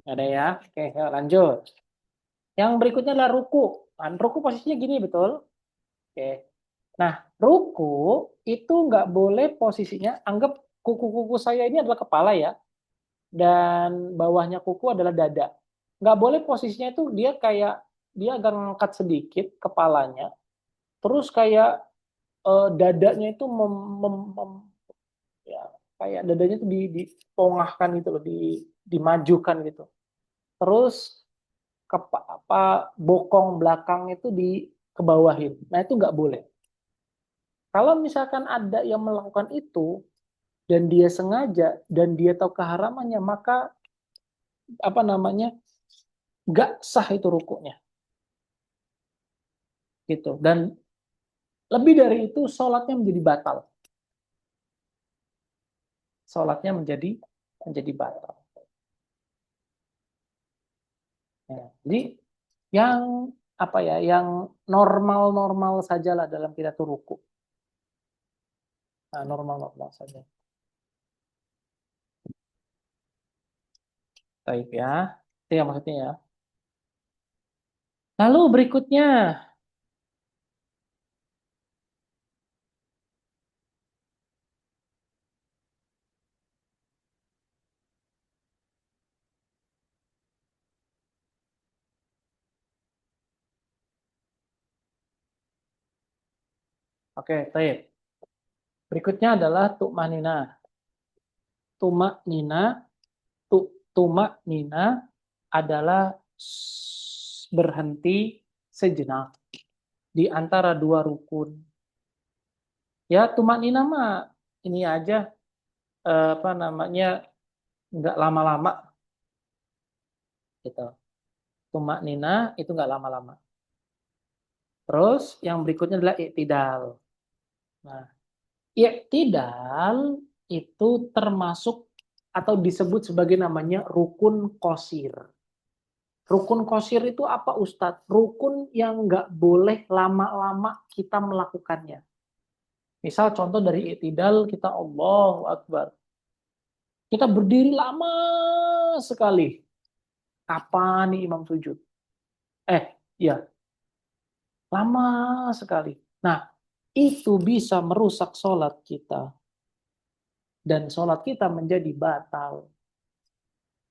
A: Ada ya? Oke, yuk lanjut. Yang berikutnya adalah ruku. Ruku posisinya gini, betul? Oke. Nah, ruku itu nggak boleh posisinya, anggap kuku-kuku saya ini adalah kepala ya, dan bawahnya kuku adalah dada. Nggak boleh posisinya itu dia agak ngangkat sedikit kepalanya, terus kayak dadanya itu ya, kayak dadanya itu dipongahkan gitu loh, dimajukan gitu. Terus bokong belakang itu kebawahin. Nah, itu nggak boleh. Kalau misalkan ada yang melakukan itu dan dia sengaja dan dia tahu keharamannya, maka nggak sah itu rukuknya. Gitu. Dan lebih dari itu, sholatnya menjadi batal. Sholatnya menjadi batal. Ya. Jadi yang yang normal-normal sajalah dalam kita tuh ruku. Nah, normal-normal saja. Baik ya. Itu ya maksudnya ya. Lalu berikutnya, oke, baik. Berikutnya adalah tu'manina. Tu'manina, tu'manina adalah berhenti sejenak di antara dua rukun. Ya, tu'manina mah ini aja nggak lama-lama gitu. Tu'manina itu nggak lama-lama. Terus yang berikutnya adalah i'tidal. Nah, i'tidal itu termasuk atau disebut sebagai namanya rukun qashir. Rukun qashir itu apa, Ustadz? Rukun yang nggak boleh lama-lama kita melakukannya. Misal contoh dari i'tidal, kita Allahu Akbar. Kita berdiri lama sekali. Kapan nih imam sujud? Ya, lama sekali. Nah, itu bisa merusak sholat kita. Dan sholat kita menjadi batal.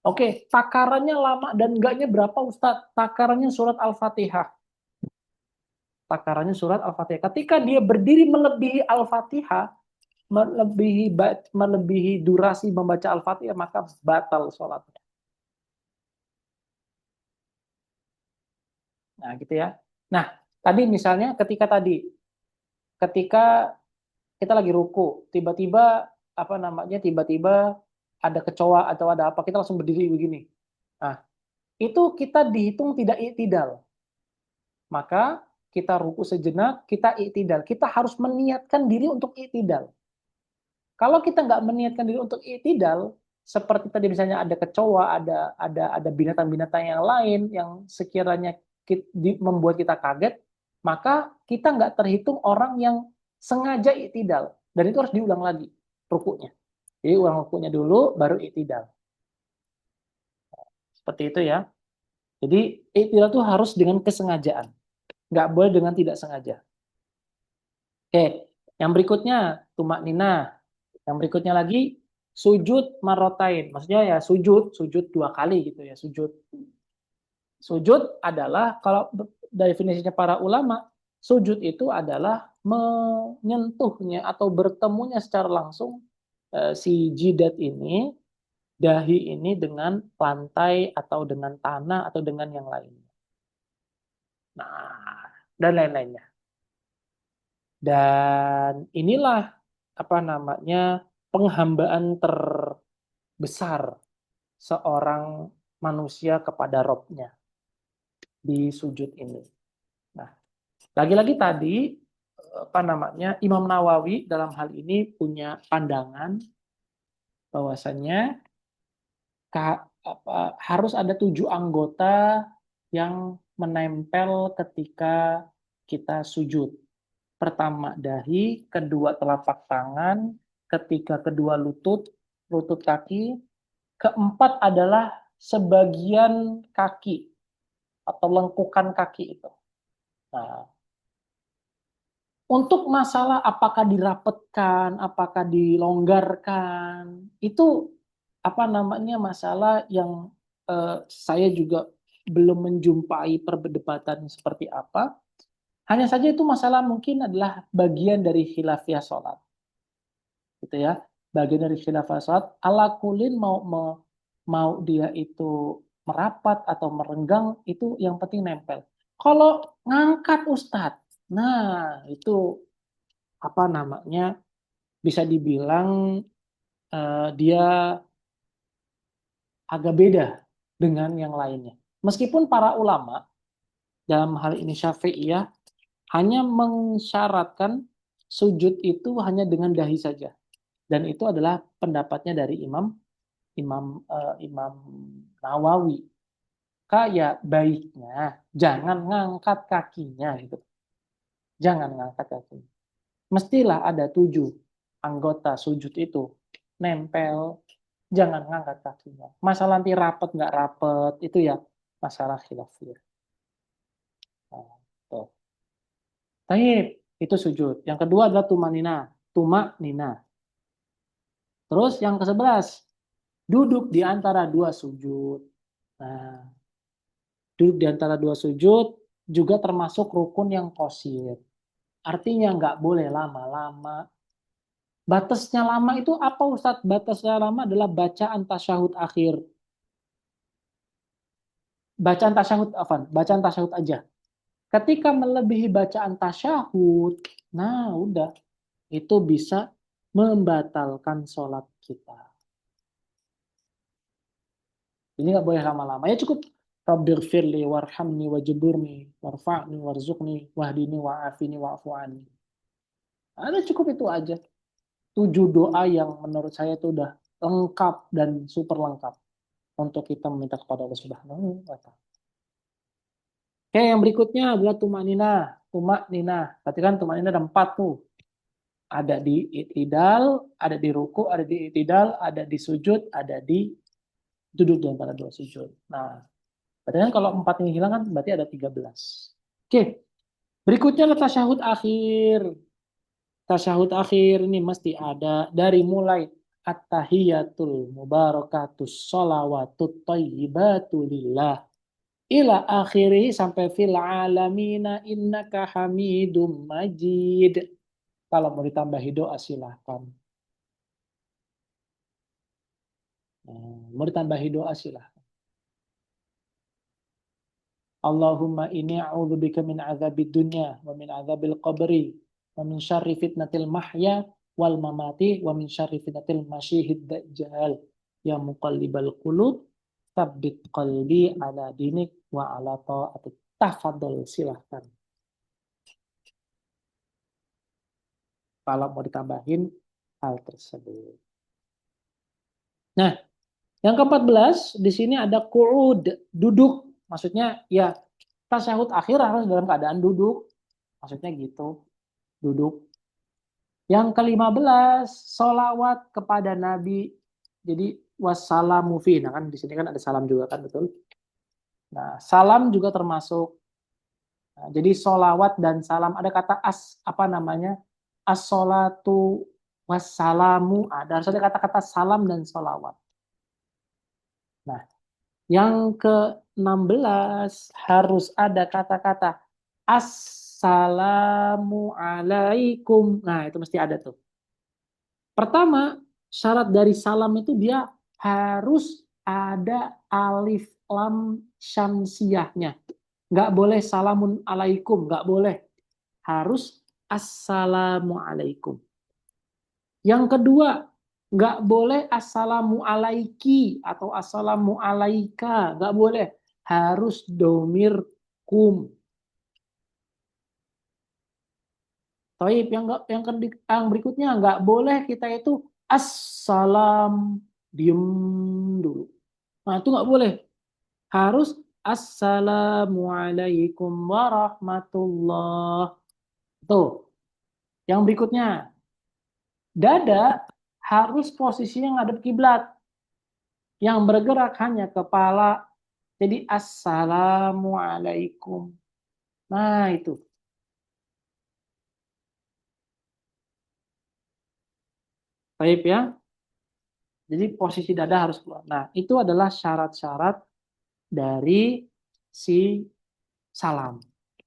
A: Oke, takarannya lama dan enggaknya berapa, Ustadz? Takarannya surat Al-Fatihah. Takarannya surat Al-Fatihah. Ketika dia berdiri melebihi Al-Fatihah, melebihi durasi membaca Al-Fatihah, maka batal sholatnya. Nah, gitu ya. Nah, tadi misalnya ketika kita lagi ruku, tiba-tiba tiba-tiba ada kecoa atau ada apa, kita langsung berdiri begini. Nah, itu kita dihitung tidak i'tidal. Maka kita ruku sejenak, kita i'tidal. Kita harus meniatkan diri untuk i'tidal. Kalau kita nggak meniatkan diri untuk i'tidal, seperti tadi misalnya ada kecoa, ada binatang-binatang yang lain yang sekiranya membuat kita kaget, maka kita nggak terhitung orang yang sengaja i'tidal. Dan itu harus diulang lagi rukunya. Jadi ulang rukunya dulu, baru i'tidal. Seperti itu ya. Jadi i'tidal itu harus dengan kesengajaan. Nggak boleh dengan tidak sengaja. Oke, yang berikutnya tumak nina. Yang berikutnya lagi sujud marotain. Maksudnya ya sujud 2 kali gitu ya, sujud. Sujud adalah kalau definisinya para ulama, sujud itu adalah menyentuhnya atau bertemunya secara langsung si jidat ini, dahi ini dengan lantai atau dengan tanah atau dengan yang lainnya. Nah, dan lain-lainnya. Dan inilah apa namanya penghambaan terbesar seorang manusia kepada Robnya di sujud ini. Nah, lagi-lagi tadi apa namanya Imam Nawawi dalam hal ini punya pandangan bahwasannya harus ada 7 anggota yang menempel ketika kita sujud. Pertama dahi, kedua telapak tangan, ketiga kedua lutut kaki, keempat adalah sebagian kaki atau lengkukan kaki itu. Nah, untuk masalah apakah dirapetkan, apakah dilonggarkan, itu apa namanya masalah yang saya juga belum menjumpai perdebatan seperti apa. Hanya saja itu masalah mungkin adalah bagian dari khilafiyah sholat. Gitu ya. Bagian dari khilafiyah sholat. Ala kulin mau dia itu merapat atau merenggang, itu yang penting nempel. Kalau ngangkat Ustadz, nah itu apa namanya bisa dibilang dia agak beda dengan yang lainnya. Meskipun para ulama dalam hal ini Syafi'iyah hanya mensyaratkan sujud itu hanya dengan dahi saja, dan itu adalah pendapatnya dari Imam Nawawi. Kayak baiknya jangan ngangkat kakinya gitu, jangan ngangkat kakinya. Mestilah ada 7 anggota sujud itu nempel, jangan ngangkat kakinya. Masalah nanti rapet nggak rapet itu ya masalah khilafiyah. Nah, tuh. Taib, itu sujud. Yang kedua adalah tumak nina. Terus yang ke-11, duduk di antara 2 sujud. Nah, duduk di antara 2 sujud juga termasuk rukun yang qasir. Artinya nggak boleh lama-lama. Batasnya lama itu apa Ustadz? Batasnya lama adalah bacaan tasyahud akhir. Bacaan tasyahud aja. Ketika melebihi bacaan tasyahud, nah udah, itu bisa membatalkan sholat kita. Ini nggak boleh lama-lama. Ya cukup Rabbighfirli warhamni wajburni warfa'ni warzuqni wahdini wa'afini wa'fu anni. Ada cukup itu aja. 7 doa yang menurut saya itu udah lengkap dan super lengkap untuk kita meminta kepada Allah Subhanahu wa Ta'ala. Oke, yang berikutnya adalah tumak nina. Berarti kan tumak nina ada 4 tuh. Ada di i'tidal, ada di ruku, ada di i'tidal, ada di sujud, ada di duduk di antara 2 sujud. Nah, berarti kan kalau 4 ini hilang kan berarti ada 13. Oke, berikutnya adalah tasyahud akhir. Tasyahud akhir ini mesti ada dari mulai at-tahiyatul mubarakatus sholawatut thayyibatu lillah ila akhiri sampai fil alamina innaka hamidum majid. Kalau mau ditambahi doa silahkan. Mau ditambahi doa silahkan. Allahumma inni a'udzubika min azabid dunya wa min azabil qabri wa min syarri fitnatil mahya wal mamati wa min syarri fitnatil masyihid dajjal ya muqallibal qulub tsabbit qalbi ala dinik wa ala ta'atik. Tafadhol, silahkan. Kalau mau ditambahin hal tersebut. Nah, yang ke-14 di sini ada qu'ud, duduk. Maksudnya ya tasyahud akhir harus dalam keadaan duduk. Maksudnya gitu, duduk. Yang ke-15 sholawat kepada Nabi. Jadi wassalamu fi. Nah kan di sini kan ada salam juga kan, betul? Nah, salam juga termasuk. Nah, jadi sholawat dan salam ada kata as-sholatu wassalamu. Harus ada kata-kata salam dan sholawat. Nah, yang ke-16 harus ada kata-kata assalamu alaikum. Nah, itu mesti ada tuh. Pertama, syarat dari salam itu dia harus ada alif lam syamsiyahnya. Nggak boleh salamun alaikum, nggak boleh. Harus assalamualaikum. Yang kedua, nggak boleh assalamu alaiki atau assalamu alaika, nggak boleh. Harus domir kum. Taib, yang berikutnya nggak boleh kita itu assalam, diem dulu. Nah itu nggak boleh. Harus assalamualaikum warahmatullah. Tuh. Yang berikutnya, dada harus posisinya ngadep kiblat. Yang bergerak hanya kepala. Jadi assalamualaikum. Nah itu. Baik ya. Jadi posisi dada harus keluar. Nah itu adalah syarat-syarat dari si salam.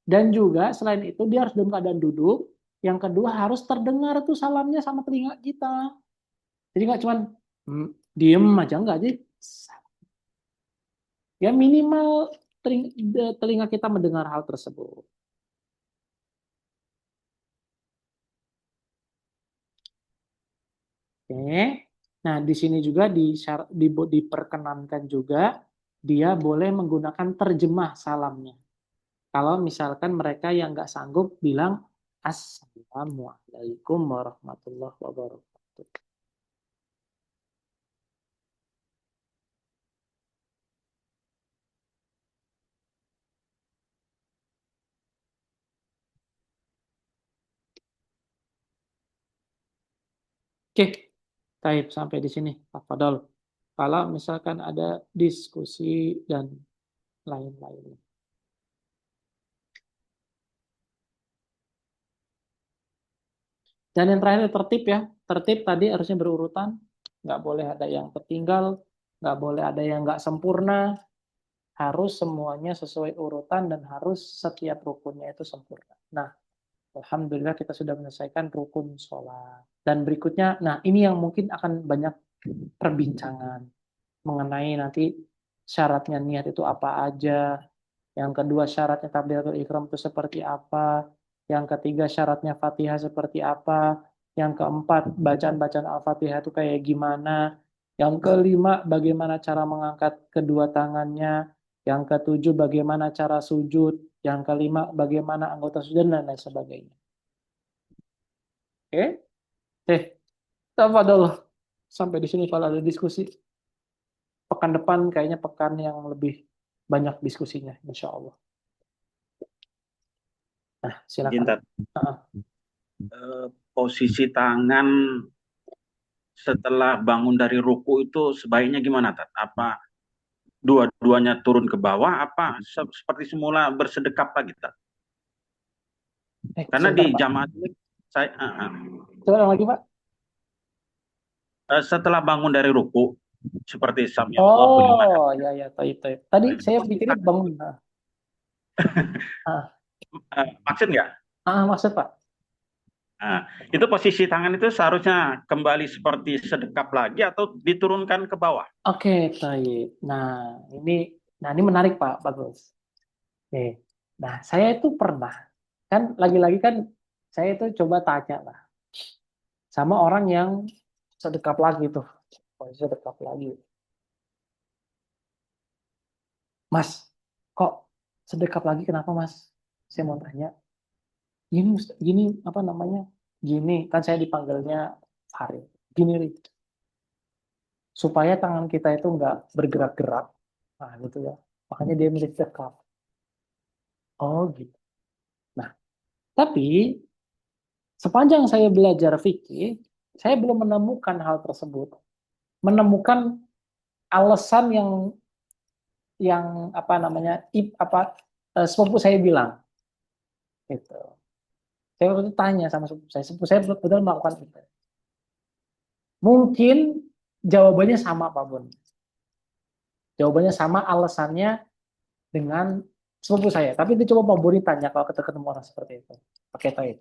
A: Dan juga selain itu dia harus dalam keadaan duduk. Yang kedua harus terdengar tuh salamnya sama telinga kita. Jadi nggak cuman diem aja, enggak. Jadi ya minimal telinga kita mendengar hal tersebut. Oke. Nah, di sini juga diperkenankan juga dia boleh menggunakan terjemah salamnya. Kalau misalkan mereka yang nggak sanggup bilang Assalamualaikum warahmatullahi wabarakatuh. Oke, baik sampai di sini Pak Fadol. Kalau misalkan ada diskusi dan lain-lain. Dan yang terakhir tertib ya. Tertib tadi harusnya berurutan. Nggak boleh ada yang tertinggal. Nggak boleh ada yang nggak sempurna. Harus semuanya sesuai urutan dan harus setiap rukunnya itu sempurna. Nah, alhamdulillah kita sudah menyelesaikan rukun sholat. Dan berikutnya, nah ini yang mungkin akan banyak perbincangan mengenai nanti syaratnya niat itu apa aja. Yang kedua syaratnya takbiratul ihram itu seperti apa. Yang ketiga syaratnya Fatihah seperti apa. Yang keempat bacaan-bacaan Al-Fatihah itu kayak gimana. Yang kelima bagaimana cara mengangkat kedua tangannya. Yang ketujuh bagaimana cara sujud. Yang kelima bagaimana anggota sujud dan lain sebagainya. Oke? Tafadhol. Sampai di sini kalau ada diskusi. Pekan depan kayaknya pekan yang lebih banyak diskusinya, insya Allah. Nah, silakan.
C: Posisi tangan setelah bangun dari ruku itu sebaiknya gimana, Tat? Apa dua-duanya turun ke bawah? Apa seperti semula bersedekap lagi, Tat? Karena di jamaah ini saya.
A: Coba lagi, Pak.
C: Setelah bangun dari ruku, seperti Sami
A: Allahu liman. Oh, ya, taib. Tadi saya pikirnya bangun.
C: Maksud nggak?
A: Maksud Pak.
C: Nah, itu posisi tangan itu seharusnya kembali seperti sedekap lagi atau diturunkan ke bawah?
A: Oke, taib. Nah, ini menarik Pak, bagus. Oke. Nah, saya itu pernah kan lagi-lagi kan saya itu coba tanya lah sama orang yang sedekap lagi tuh. Sedekap lagi. Mas, kok sedekap lagi kenapa Mas? Saya mau tanya. Gini apa namanya? Gini, kan saya dipanggilnya Farid. Gini, Rik. Supaya tangan kita itu nggak bergerak-gerak. Nah, gitu ya. Makanya dia menjadi sedekap. Oh, gitu. Nah, tapi sepanjang saya belajar fikih, saya belum menemukan hal tersebut. Menemukan alasan yang apa namanya? Sepupu saya bilang. Gitu. Saya waktu itu tanya sama sepupu saya betul melakukan itu. Mungkin jawabannya sama Pak Bun. Jawabannya sama, alasannya dengan sepupu saya. Tapi itu coba Pak Buni tanya kalau ketemu orang seperti itu. Pakai taib.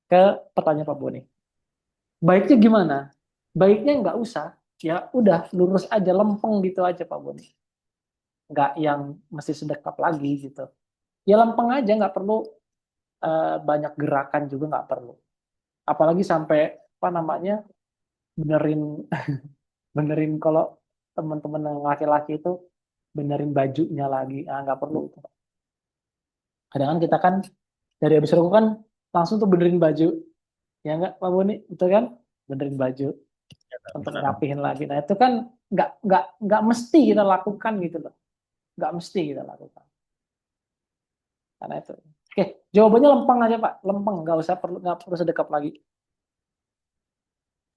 A: Ke pertanyaan Pak Buni. Baiknya gimana? Baiknya nggak usah. Ya udah lurus aja, lempeng gitu aja Pak Buni. Nggak yang mesti sedekap lagi gitu. Ya lempeng aja, nggak perlu banyak gerakan juga nggak perlu. Apalagi sampai apa namanya benerin benerin kalau teman-teman yang laki-laki itu benerin bajunya lagi, nggak perlu. Kadang kan kita kan dari habis rokok kan langsung tuh benerin baju, ya nggak Pak Boni, betul kan? Benerin baju
C: Ya, Tat,
A: untuk
C: benar.
A: rapihin lagi. Nah itu kan nggak mesti kita lakukan gitu loh, nggak mesti kita lakukan. Karena itu. Oke, jawabannya lempeng aja Pak, lempeng, nggak perlu sedekat lagi.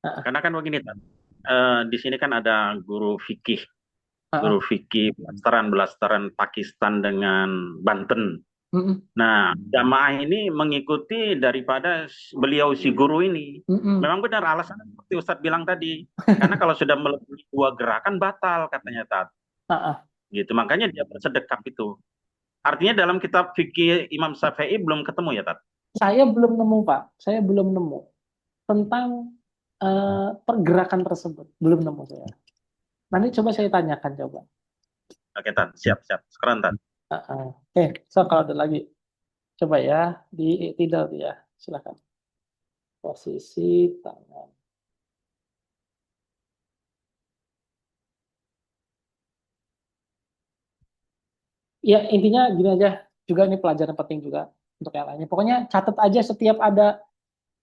A: Nah,
C: Karena kan begini, Tat. Di sini kan ada guru
A: ah,
C: fikih belasteran Pakistan dengan Banten.
A: mm-mm,
C: Nah, jamaah ini mengikuti daripada beliau si guru ini.
A: mm-mm,
C: Memang benar alasannya seperti Ustadz bilang tadi. Karena kalau sudah melebihi dua gerakan batal katanya Tat.
A: ah, ah.
C: Gitu. Makanya dia bersedekap itu. Artinya dalam kitab fikih Imam Syafi'i belum ketemu ya Tat.
A: Saya belum nemu Pak, saya belum nemu tentang pergerakan tersebut, belum nemu saya. Nanti coba saya tanyakan coba.
C: Oke Tat, siap siap. Sekarang Tat.
A: So kalau ada lagi, coba ya di tidak tuh ya, silakan. Posisi tangan. Ya intinya gini aja, juga ini pelajaran penting juga untuk yang lainnya. Pokoknya catat aja setiap ada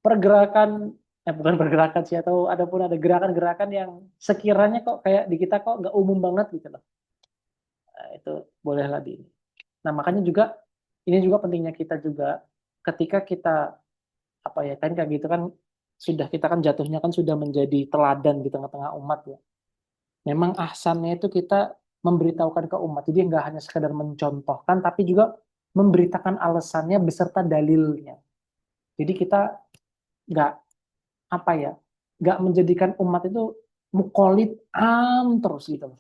A: pergerakan, bukan pergerakan sih, atau ada pun ada gerakan-gerakan yang sekiranya kok kayak di kita kok nggak umum banget gitu loh. Nah, itu bolehlah di. Nah makanya juga ini juga pentingnya kita juga ketika kita apa ya kan kayak gitu kan sudah kita kan jatuhnya kan sudah menjadi teladan di tengah-tengah umat ya. Memang ahsannya itu kita memberitahukan ke umat. Jadi nggak hanya sekedar mencontohkan, tapi juga memberitakan alasannya beserta dalilnya. Jadi kita nggak apa ya, nggak menjadikan umat itu mukolit terus gitu.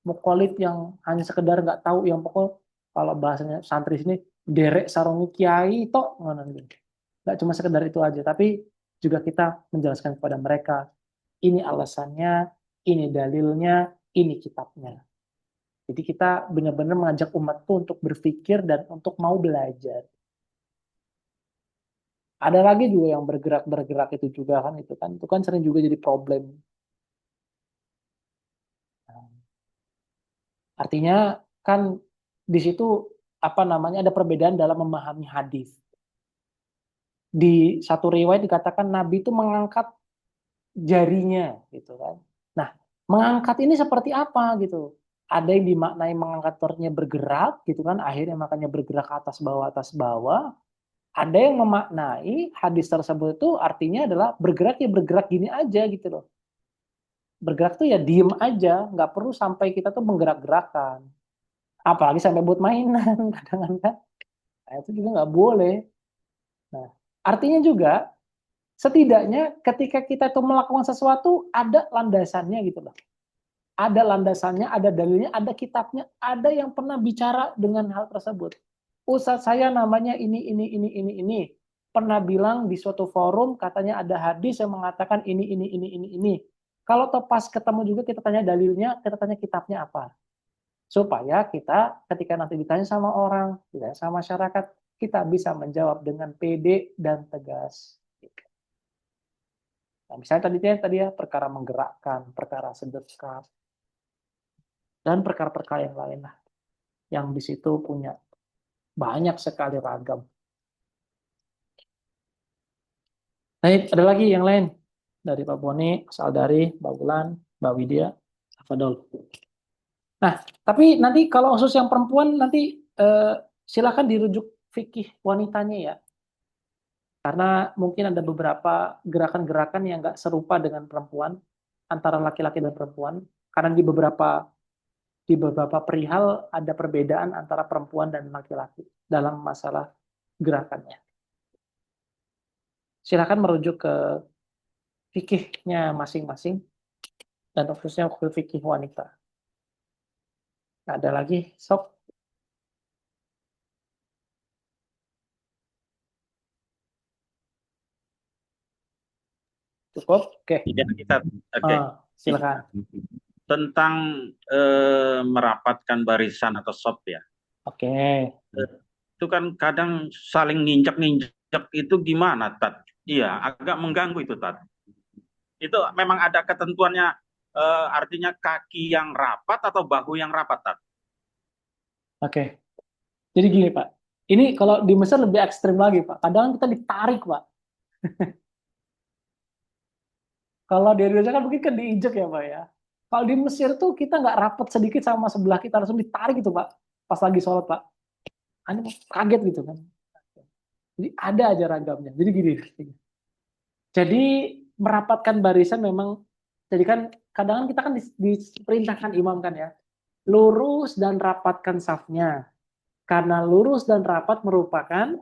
A: Mukolit yang hanya sekedar nggak tahu, yang pokok kalau bahasanya santri sini derek sarungi kiai tok ngono gitu. Nggak cuma sekedar itu aja, tapi juga kita menjelaskan kepada mereka ini alasannya, ini dalilnya, ini kitabnya. Jadi kita benar-benar mengajak umat tuh untuk berpikir dan untuk mau belajar. Ada lagi juga yang bergerak-bergerak itu juga kan itu kan sering juga jadi problem. Artinya kan di situ apa namanya ada perbedaan dalam memahami hadis. Di satu riwayat dikatakan Nabi itu mengangkat jarinya gitu kan. Nah, mengangkat ini seperti apa gitu? Ada yang dimaknai mengangkat tornya bergerak gitu kan, akhirnya makanya bergerak atas bawah. Ada yang memaknai hadis tersebut itu artinya adalah bergerak ya bergerak gini aja gitu loh. Bergerak tuh ya diem aja, nggak perlu sampai kita tuh menggerak-gerakan. Apalagi sampai buat mainan kadang-kadang. Nah, itu juga nggak boleh. Nah, artinya juga setidaknya ketika kita tuh melakukan sesuatu ada landasannya gitu loh. Ada landasannya, ada dalilnya, ada kitabnya, ada yang pernah bicara dengan hal tersebut. Ustadz saya namanya ini. Pernah bilang di suatu forum katanya ada hadis yang mengatakan ini. Kalau pas ketemu juga kita tanya dalilnya, kita tanya kitabnya apa. Supaya kita ketika nanti ditanya sama orang, ditanya sama masyarakat, kita bisa menjawab dengan pede dan tegas. Nah, misalnya tadi ya perkara menggerakkan, perkara sedekah, dan perkara-perkara yang lain lah, yang di situ punya banyak sekali ragam. Baik, ada lagi yang lain dari Pak Boni, asal dari Mbak Bulan, Mbak Widya, Afadol. Nah, tapi nanti kalau khusus yang perempuan nanti silakan dirujuk fikih wanitanya ya, karena mungkin ada beberapa gerakan-gerakan yang nggak serupa dengan perempuan antara laki-laki dan perempuan, karena di beberapa perihal ada perbedaan antara perempuan dan laki-laki dalam masalah gerakannya. Silakan merujuk ke fikihnya masing-masing dan khususnya ke fikih wanita. Ada lagi, Sob? Cukup? Oke.
C: Tidak kita. Oke.
A: Silakan.
C: Tentang merapatkan barisan atau sop ya.
A: Oke.
C: itu kan kadang saling nginjak-nginjak itu gimana, Tat? Iya, agak mengganggu itu, Tat. Itu memang ada ketentuannya, artinya kaki yang rapat atau bahu yang rapat, Tat?
A: Oke. Jadi gini Pak, ini kalau di Mesir lebih ekstrim lagi Pak. Kadang kita ditarik Pak. Kalau di Indonesia kan mungkin kan diinjek ya Pak ya. Kalau di Mesir tuh kita nggak rapet sedikit sama sebelah kita, langsung ditarik gitu Pak. Pas lagi sholat Pak. Ini kaget gitu kan. Jadi ada aja ragamnya. Jadi gini. Jadi merapatkan barisan memang, jadi kan kadang kita kan diperintahkan imam kan ya. Lurus dan rapatkan safnya. Karena lurus dan rapat merupakan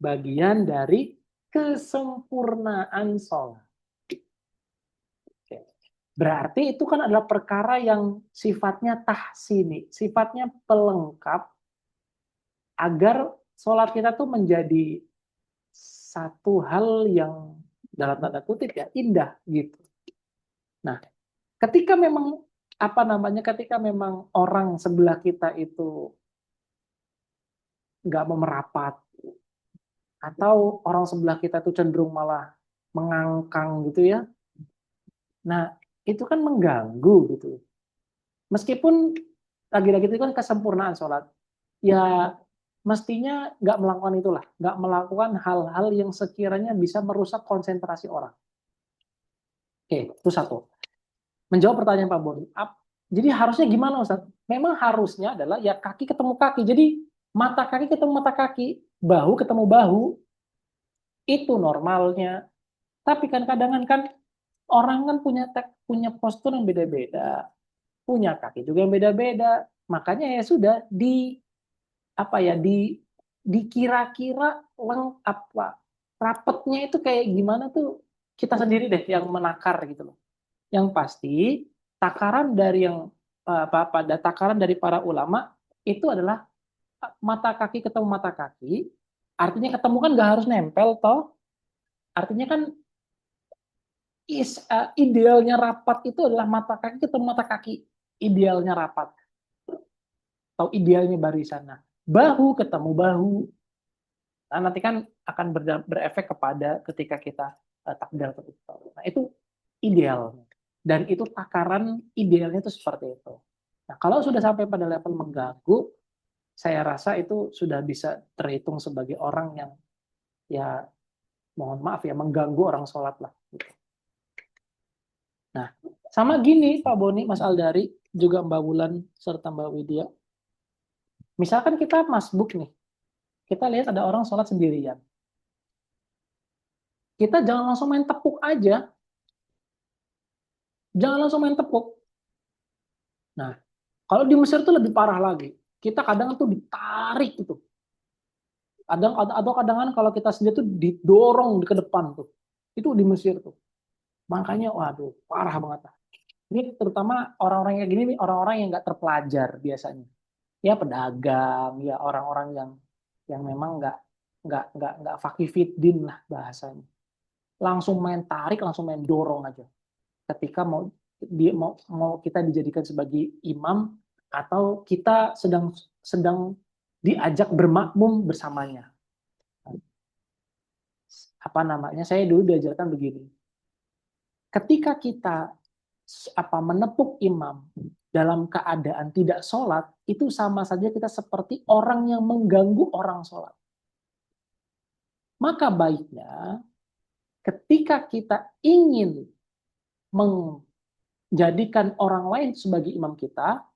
A: bagian dari kesempurnaan sholat. Berarti itu kan adalah perkara yang sifatnya tahsini, sifatnya pelengkap agar sholat kita tuh menjadi satu hal yang dalam tanda kutip ya indah gitu. Nah, ketika memang ketika memang orang sebelah kita itu nggak mau merapat atau orang sebelah kita tuh cenderung malah mengangkang gitu ya. Nah, itu kan mengganggu gitu. Meskipun lagi-lagi itu kan kesempurnaan sholat, ya mestinya nggak melakukan itulah, nggak melakukan hal-hal yang sekiranya bisa merusak konsentrasi orang. Oke, itu satu. Menjawab pertanyaan Pak Boni, jadi harusnya gimana Ustaz? Memang harusnya adalah ya kaki ketemu kaki, jadi mata kaki ketemu mata kaki, bahu ketemu bahu, itu normalnya. Tapi kan kadang kan orang kan punya postur yang beda-beda, punya kaki juga yang beda-beda. Makanya ya sudah dikira-kira rapetnya itu kayak gimana tuh kita sendiri deh yang menakar gitu loh. Yang pasti takaran dari takaran dari para ulama itu adalah mata kaki ketemu mata kaki, artinya ketemu kan nggak harus nempel toh, artinya kan idealnya rapat itu adalah mata kaki ketemu mata kaki, idealnya rapat atau idealnya barisan. Nah, bahu ketemu bahu. Nah, nanti kan akan berefek kepada ketika kita takbir atau iftar. Nah, itu ideal. Dan itu takaran idealnya itu seperti itu. Nah, kalau sudah sampai pada level mengganggu, saya rasa itu sudah bisa terhitung sebagai orang yang ya mohon maaf ya mengganggu orang sholat lah. Nah, sama gini Pak Boni, Mas Aldari, juga Mbak Wulan serta Mbak Widya. Misalkan kita masbuk nih, kita lihat ada orang sholat sendirian. Kita jangan langsung main tepuk aja. Jangan langsung main tepuk. Nah, kalau di Mesir tuh lebih parah lagi. Kita kadang tuh ditarik gitu. Kadang kalau kita sendiri tuh didorong ke depan tuh. Itu di Mesir tuh. Makanya waduh, parah banget. Ini terutama orang-orang yang gini nih, orang-orang yang nggak terpelajar biasanya. Ya pedagang, ya orang-orang yang memang nggak fakih fiddin lah bahasanya. Langsung main tarik, langsung main dorong aja. Ketika mau kita dijadikan sebagai imam atau kita sedang diajak bermakmum bersamanya. Saya dulu diajarkan begini. Ketika kita menepuk imam dalam keadaan tidak sholat, itu sama saja kita seperti orang yang mengganggu orang sholat. Maka baiknya ketika kita ingin menjadikan orang lain sebagai imam kita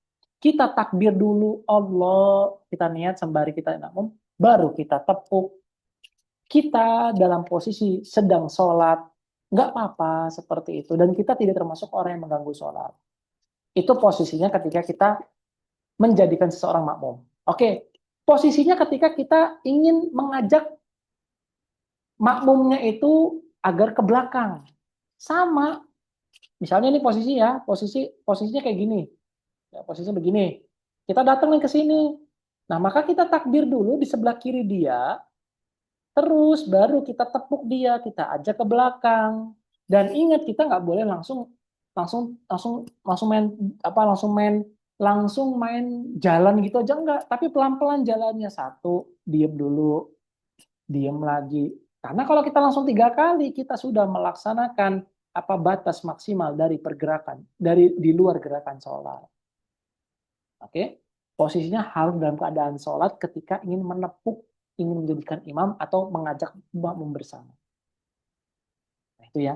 A: takbir dulu Allah, kita niat sembari kita makmum, baru kita tepuk. Kita dalam posisi sedang sholat, nggak apa-apa seperti itu. Dan kita tidak termasuk orang yang mengganggu sholat. Itu posisinya ketika kita menjadikan seseorang makmum. Oke, posisinya ketika kita ingin mengajak makmumnya itu agar ke belakang. Sama. Misalnya ini posisinya kayak gini. Ya, posisinya begini. Kita datang ke sini. Nah, maka kita takbir dulu di sebelah kiri dia, terus baru kita tepuk dia, kita ajak ke belakang. Dan ingat kita nggak boleh langsung main langsung main jalan gitu aja enggak, tapi pelan-pelan jalannya. Satu, diem dulu, diem lagi. Karena kalau kita langsung 3 kali, kita sudah melaksanakan apa batas maksimal dari pergerakan, dari di luar gerakan sholat. Oke, posisinya harus dalam keadaan sholat ketika ingin menepuk, ingin menjadikan imam atau mengajak makmum bersama. Nah, itu ya.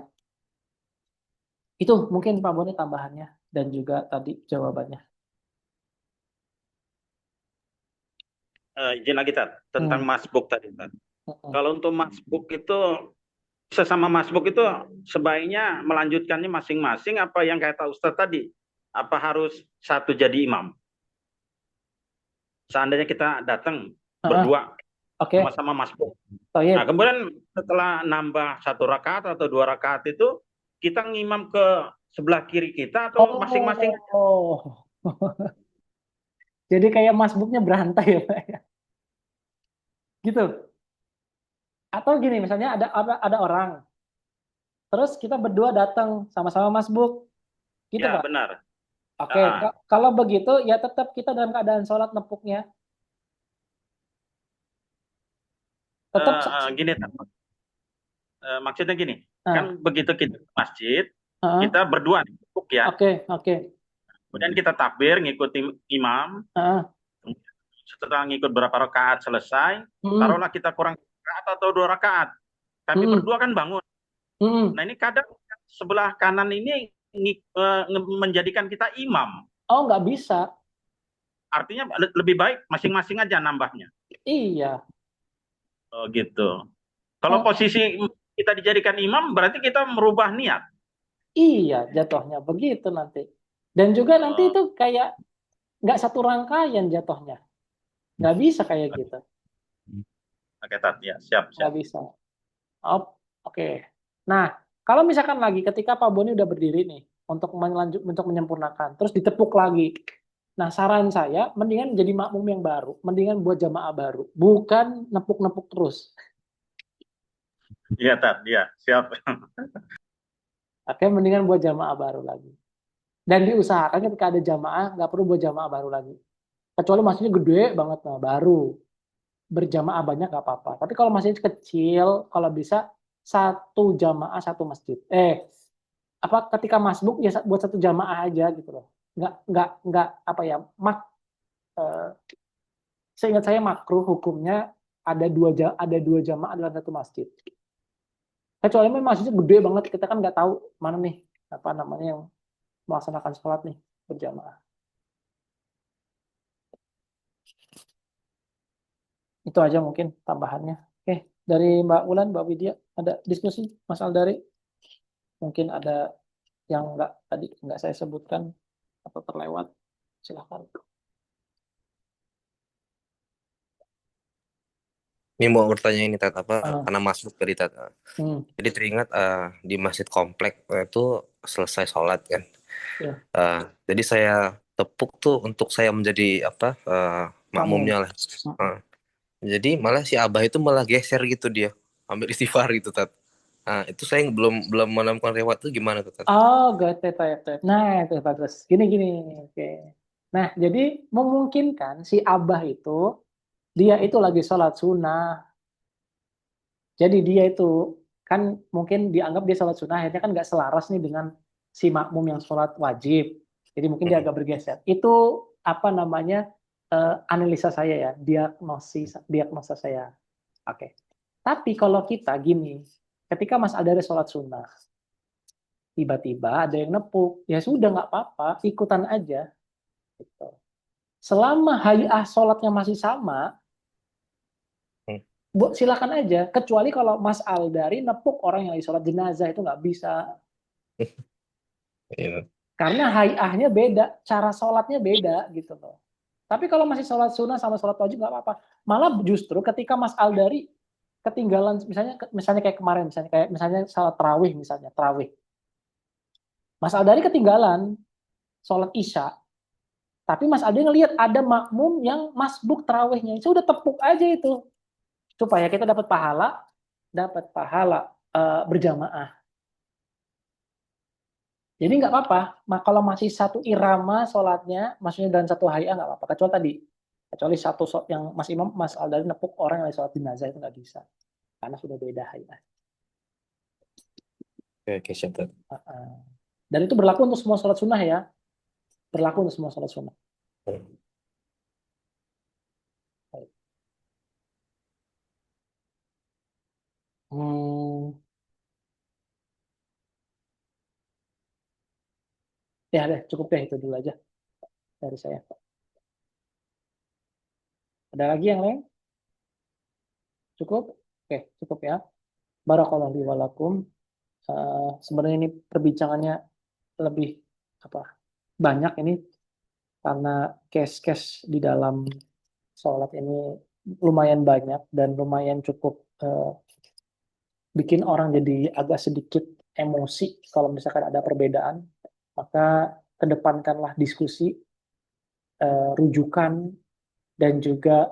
A: Itu mungkin Pak Boni tambahannya dan juga tadi jawabannya.
C: Izin lagi Tat, tentang
A: Hmm.
C: masbuk tadi Tat.
A: Hmm.
C: Kalau untuk masbuk itu sesama masbuk itu sebaiknya melanjutkannya masing-masing apa yang kata Ustadz tadi? Apa harus satu jadi imam? Seandainya kita datang berdua
A: Oke,
C: sama-sama masbuk. Nah,
A: Toyib.
C: kemudian setelah nambah 1 rakaat atau 2 rakaat itu kita ngimam ke sebelah kiri kita atau masing-masing?
A: Oh, jadi kayak masbuknya berantai ya Pak ya? Gitu. Atau gini, misalnya ada orang, terus kita berdua datang sama-sama masbuk, gitu
C: Ya,
A: Pak.
C: benar.
A: Oke,
C: Ah,
A: kalau begitu ya tetap kita dalam keadaan sholat nepuknya, tetap.
C: Gini, maksudnya gini,
A: Nah,
C: kan begitu kita ke masjid,
A: ah,
C: kita berdua nih, ya,
A: oke, oke.
C: kemudian kita takbir, ngikuti imam,
A: Ah,
C: setelah ngikut berapa rakaat selesai,
A: hmm,
C: taruhlah kita kurang rakaat atau 2 rakaat, kami
A: hmm,
C: berdua kan bangun.
A: hmm.
C: Nah ini kadang sebelah kanan ini menjadikan kita imam,
A: Oh, nggak bisa.
C: artinya lebih baik masing-masing aja nambahnya.
A: Iya.
C: Oh, gitu. Kalau
A: Oh,
C: posisi kita dijadikan imam, berarti kita merubah niat.
A: iya, jatuhnya begitu nanti. Dan juga nanti
C: Oh,
A: itu kayak nggak satu rangkaian jatuhnya. Nggak bisa kayak gitu.
C: oke, Tat, ya, siap,
A: Nggak
C: siap.
A: bisa. Oh, oke. Nah, kalau misalkan lagi ketika Pak Boni udah berdiri nih untuk menyempurnakan, terus ditepuk lagi. Nah, saran saya mendingan jadi makmum yang baru, mendingan buat jamaah baru, bukan nepuk-nepuk terus.
C: Iya, Tat, ya, siap.
A: Oke, mendingan buat jamaah baru lagi. Dan diusahakan ketika ada jamaah, nggak perlu buat jamaah baru lagi. Kecuali masjidnya gede banget, nah baru berjamaah banyak nggak apa-apa. Tapi kalau masjid kecil, kalau bisa satu jamaah satu masjid. Apa ketika masbuk ya buat satu jamaah aja gitu loh. Nggak apa ya eh, seingat saya makruh hukumnya ada dua jamaah dalam satu masjid. Kecuali memang masjidnya gede banget, kita kan nggak tahu mana nih apa namanya yang melaksanakan sholat nih berjamaah. Itu aja mungkin tambahannya. Oke, dari Mbak Ulan, Mbak Widya ada diskusi Mas Aldari? Mungkin ada yang nggak saya sebutkan atau terlewat. Silahkan.
D: Ini mau bertanya ini Tat, apa
A: Ah,
D: karena masuk tadi Tat.
A: hmm,
D: Jadi teringat di masjid komplek itu selesai sholat kan.
A: ya,
D: Eh, jadi saya tepuk tuh untuk saya menjadi apa
A: makmum.
D: makmumnya lah. Jadi malah si Abah itu malah geser gitu dia, ambil istighfar gitu Tat. Nah, itu saya belum belum menemukan lewat tuh gimana tuh Tat?
A: Oh, got it, got it. Nah, itu bagus. Gini, gini. Oke. Nah, jadi memungkinkan si Abah itu, dia itu lagi sholat sunnah. Jadi dia itu, kan mungkin dianggap dia sholat sunnah, akhirnya kan nggak selaras nih dengan si makmum yang sholat wajib. Jadi mungkin dia
D: Mm-mm.
A: agak bergeser. Itu apa namanya, analisa saya ya, diagnosa saya. Oke. Tapi kalau kita gini, ketika Mas Adare sholat sunnah, tiba-tiba ada yang nepuk, ya sudah nggak apa-apa, ikutan aja. Gitu. Selama hayah sholatnya masih sama,
D: Hmm.
A: silakan aja. Kecuali kalau Mas Aldari nepuk orang yang lagi sholat jenazah itu nggak bisa.
D: Iya.
A: Karena hayahnya beda, cara sholatnya beda gitu loh. Tapi kalau masih sholat sunnah sama sholat wajib nggak apa-apa. Malah justru ketika Mas Aldari ketinggalan, misalnya kayak kemarin, misalnya sholat tarawih misalnya, tarawih. Mas Aldari ketinggalan sholat isya, tapi Mas Ade ngelihat ada makmum yang masbuk tarawihnya. Sudah tepuk aja itu. Supaya kita dapat pahala berjamaah. Jadi nggak apa-apa, kalau masih satu irama sholatnya, maksudnya dalam satu hayat nggak apa-apa. Kecuali satu yang Mas Imam, Mas Aldari nepuk orang yang lagi sholat jenazah itu nggak bisa, karena sudah beda hayat.
D: Oke, siap, Tad.
A: Dan itu berlaku untuk semua sholat sunnah ya, berlaku untuk semua sholat sunnah. Hmm. Ya deh, cukup deh itu dulu aja dari saya. Ada lagi yang lain? Cukup? Oke, cukup ya. Barakallahu li wa lakum. Sebenarnya ini perbincangannya lebih banyak ini karena case-case di dalam sholat ini lumayan banyak dan lumayan cukup bikin orang jadi agak sedikit emosi kalau misalkan ada perbedaan. Maka kedepankanlah diskusi, rujukan, dan juga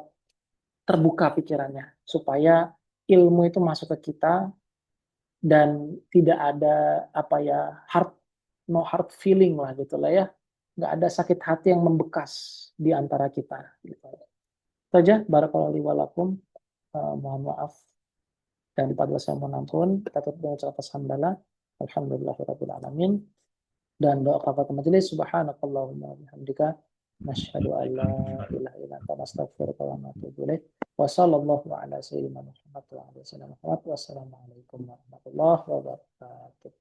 A: terbuka pikirannya supaya ilmu itu masuk ke kita dan tidak ada no hard feeling lah gitu lah ya, nggak ada sakit hati yang membekas di antara kita gitu. Itu aja. Barakallahu li wa lakum. Mohon maaf dan apabila saya mohon ampun. Kita tutup dengan ucapan hamdalah, alhamdulillahirabbil alamin, dan doa kafaratul majelis, subhanakallahumma wa bihamdika nasyhadu an la ilaha illa anta nastaghfiruka wa natubu ilaik. Wa sallallahu ala sayyidina Muhammad wa ala alihi wasallam. Wassalamualaikum warahmatullahi wabarakatuh.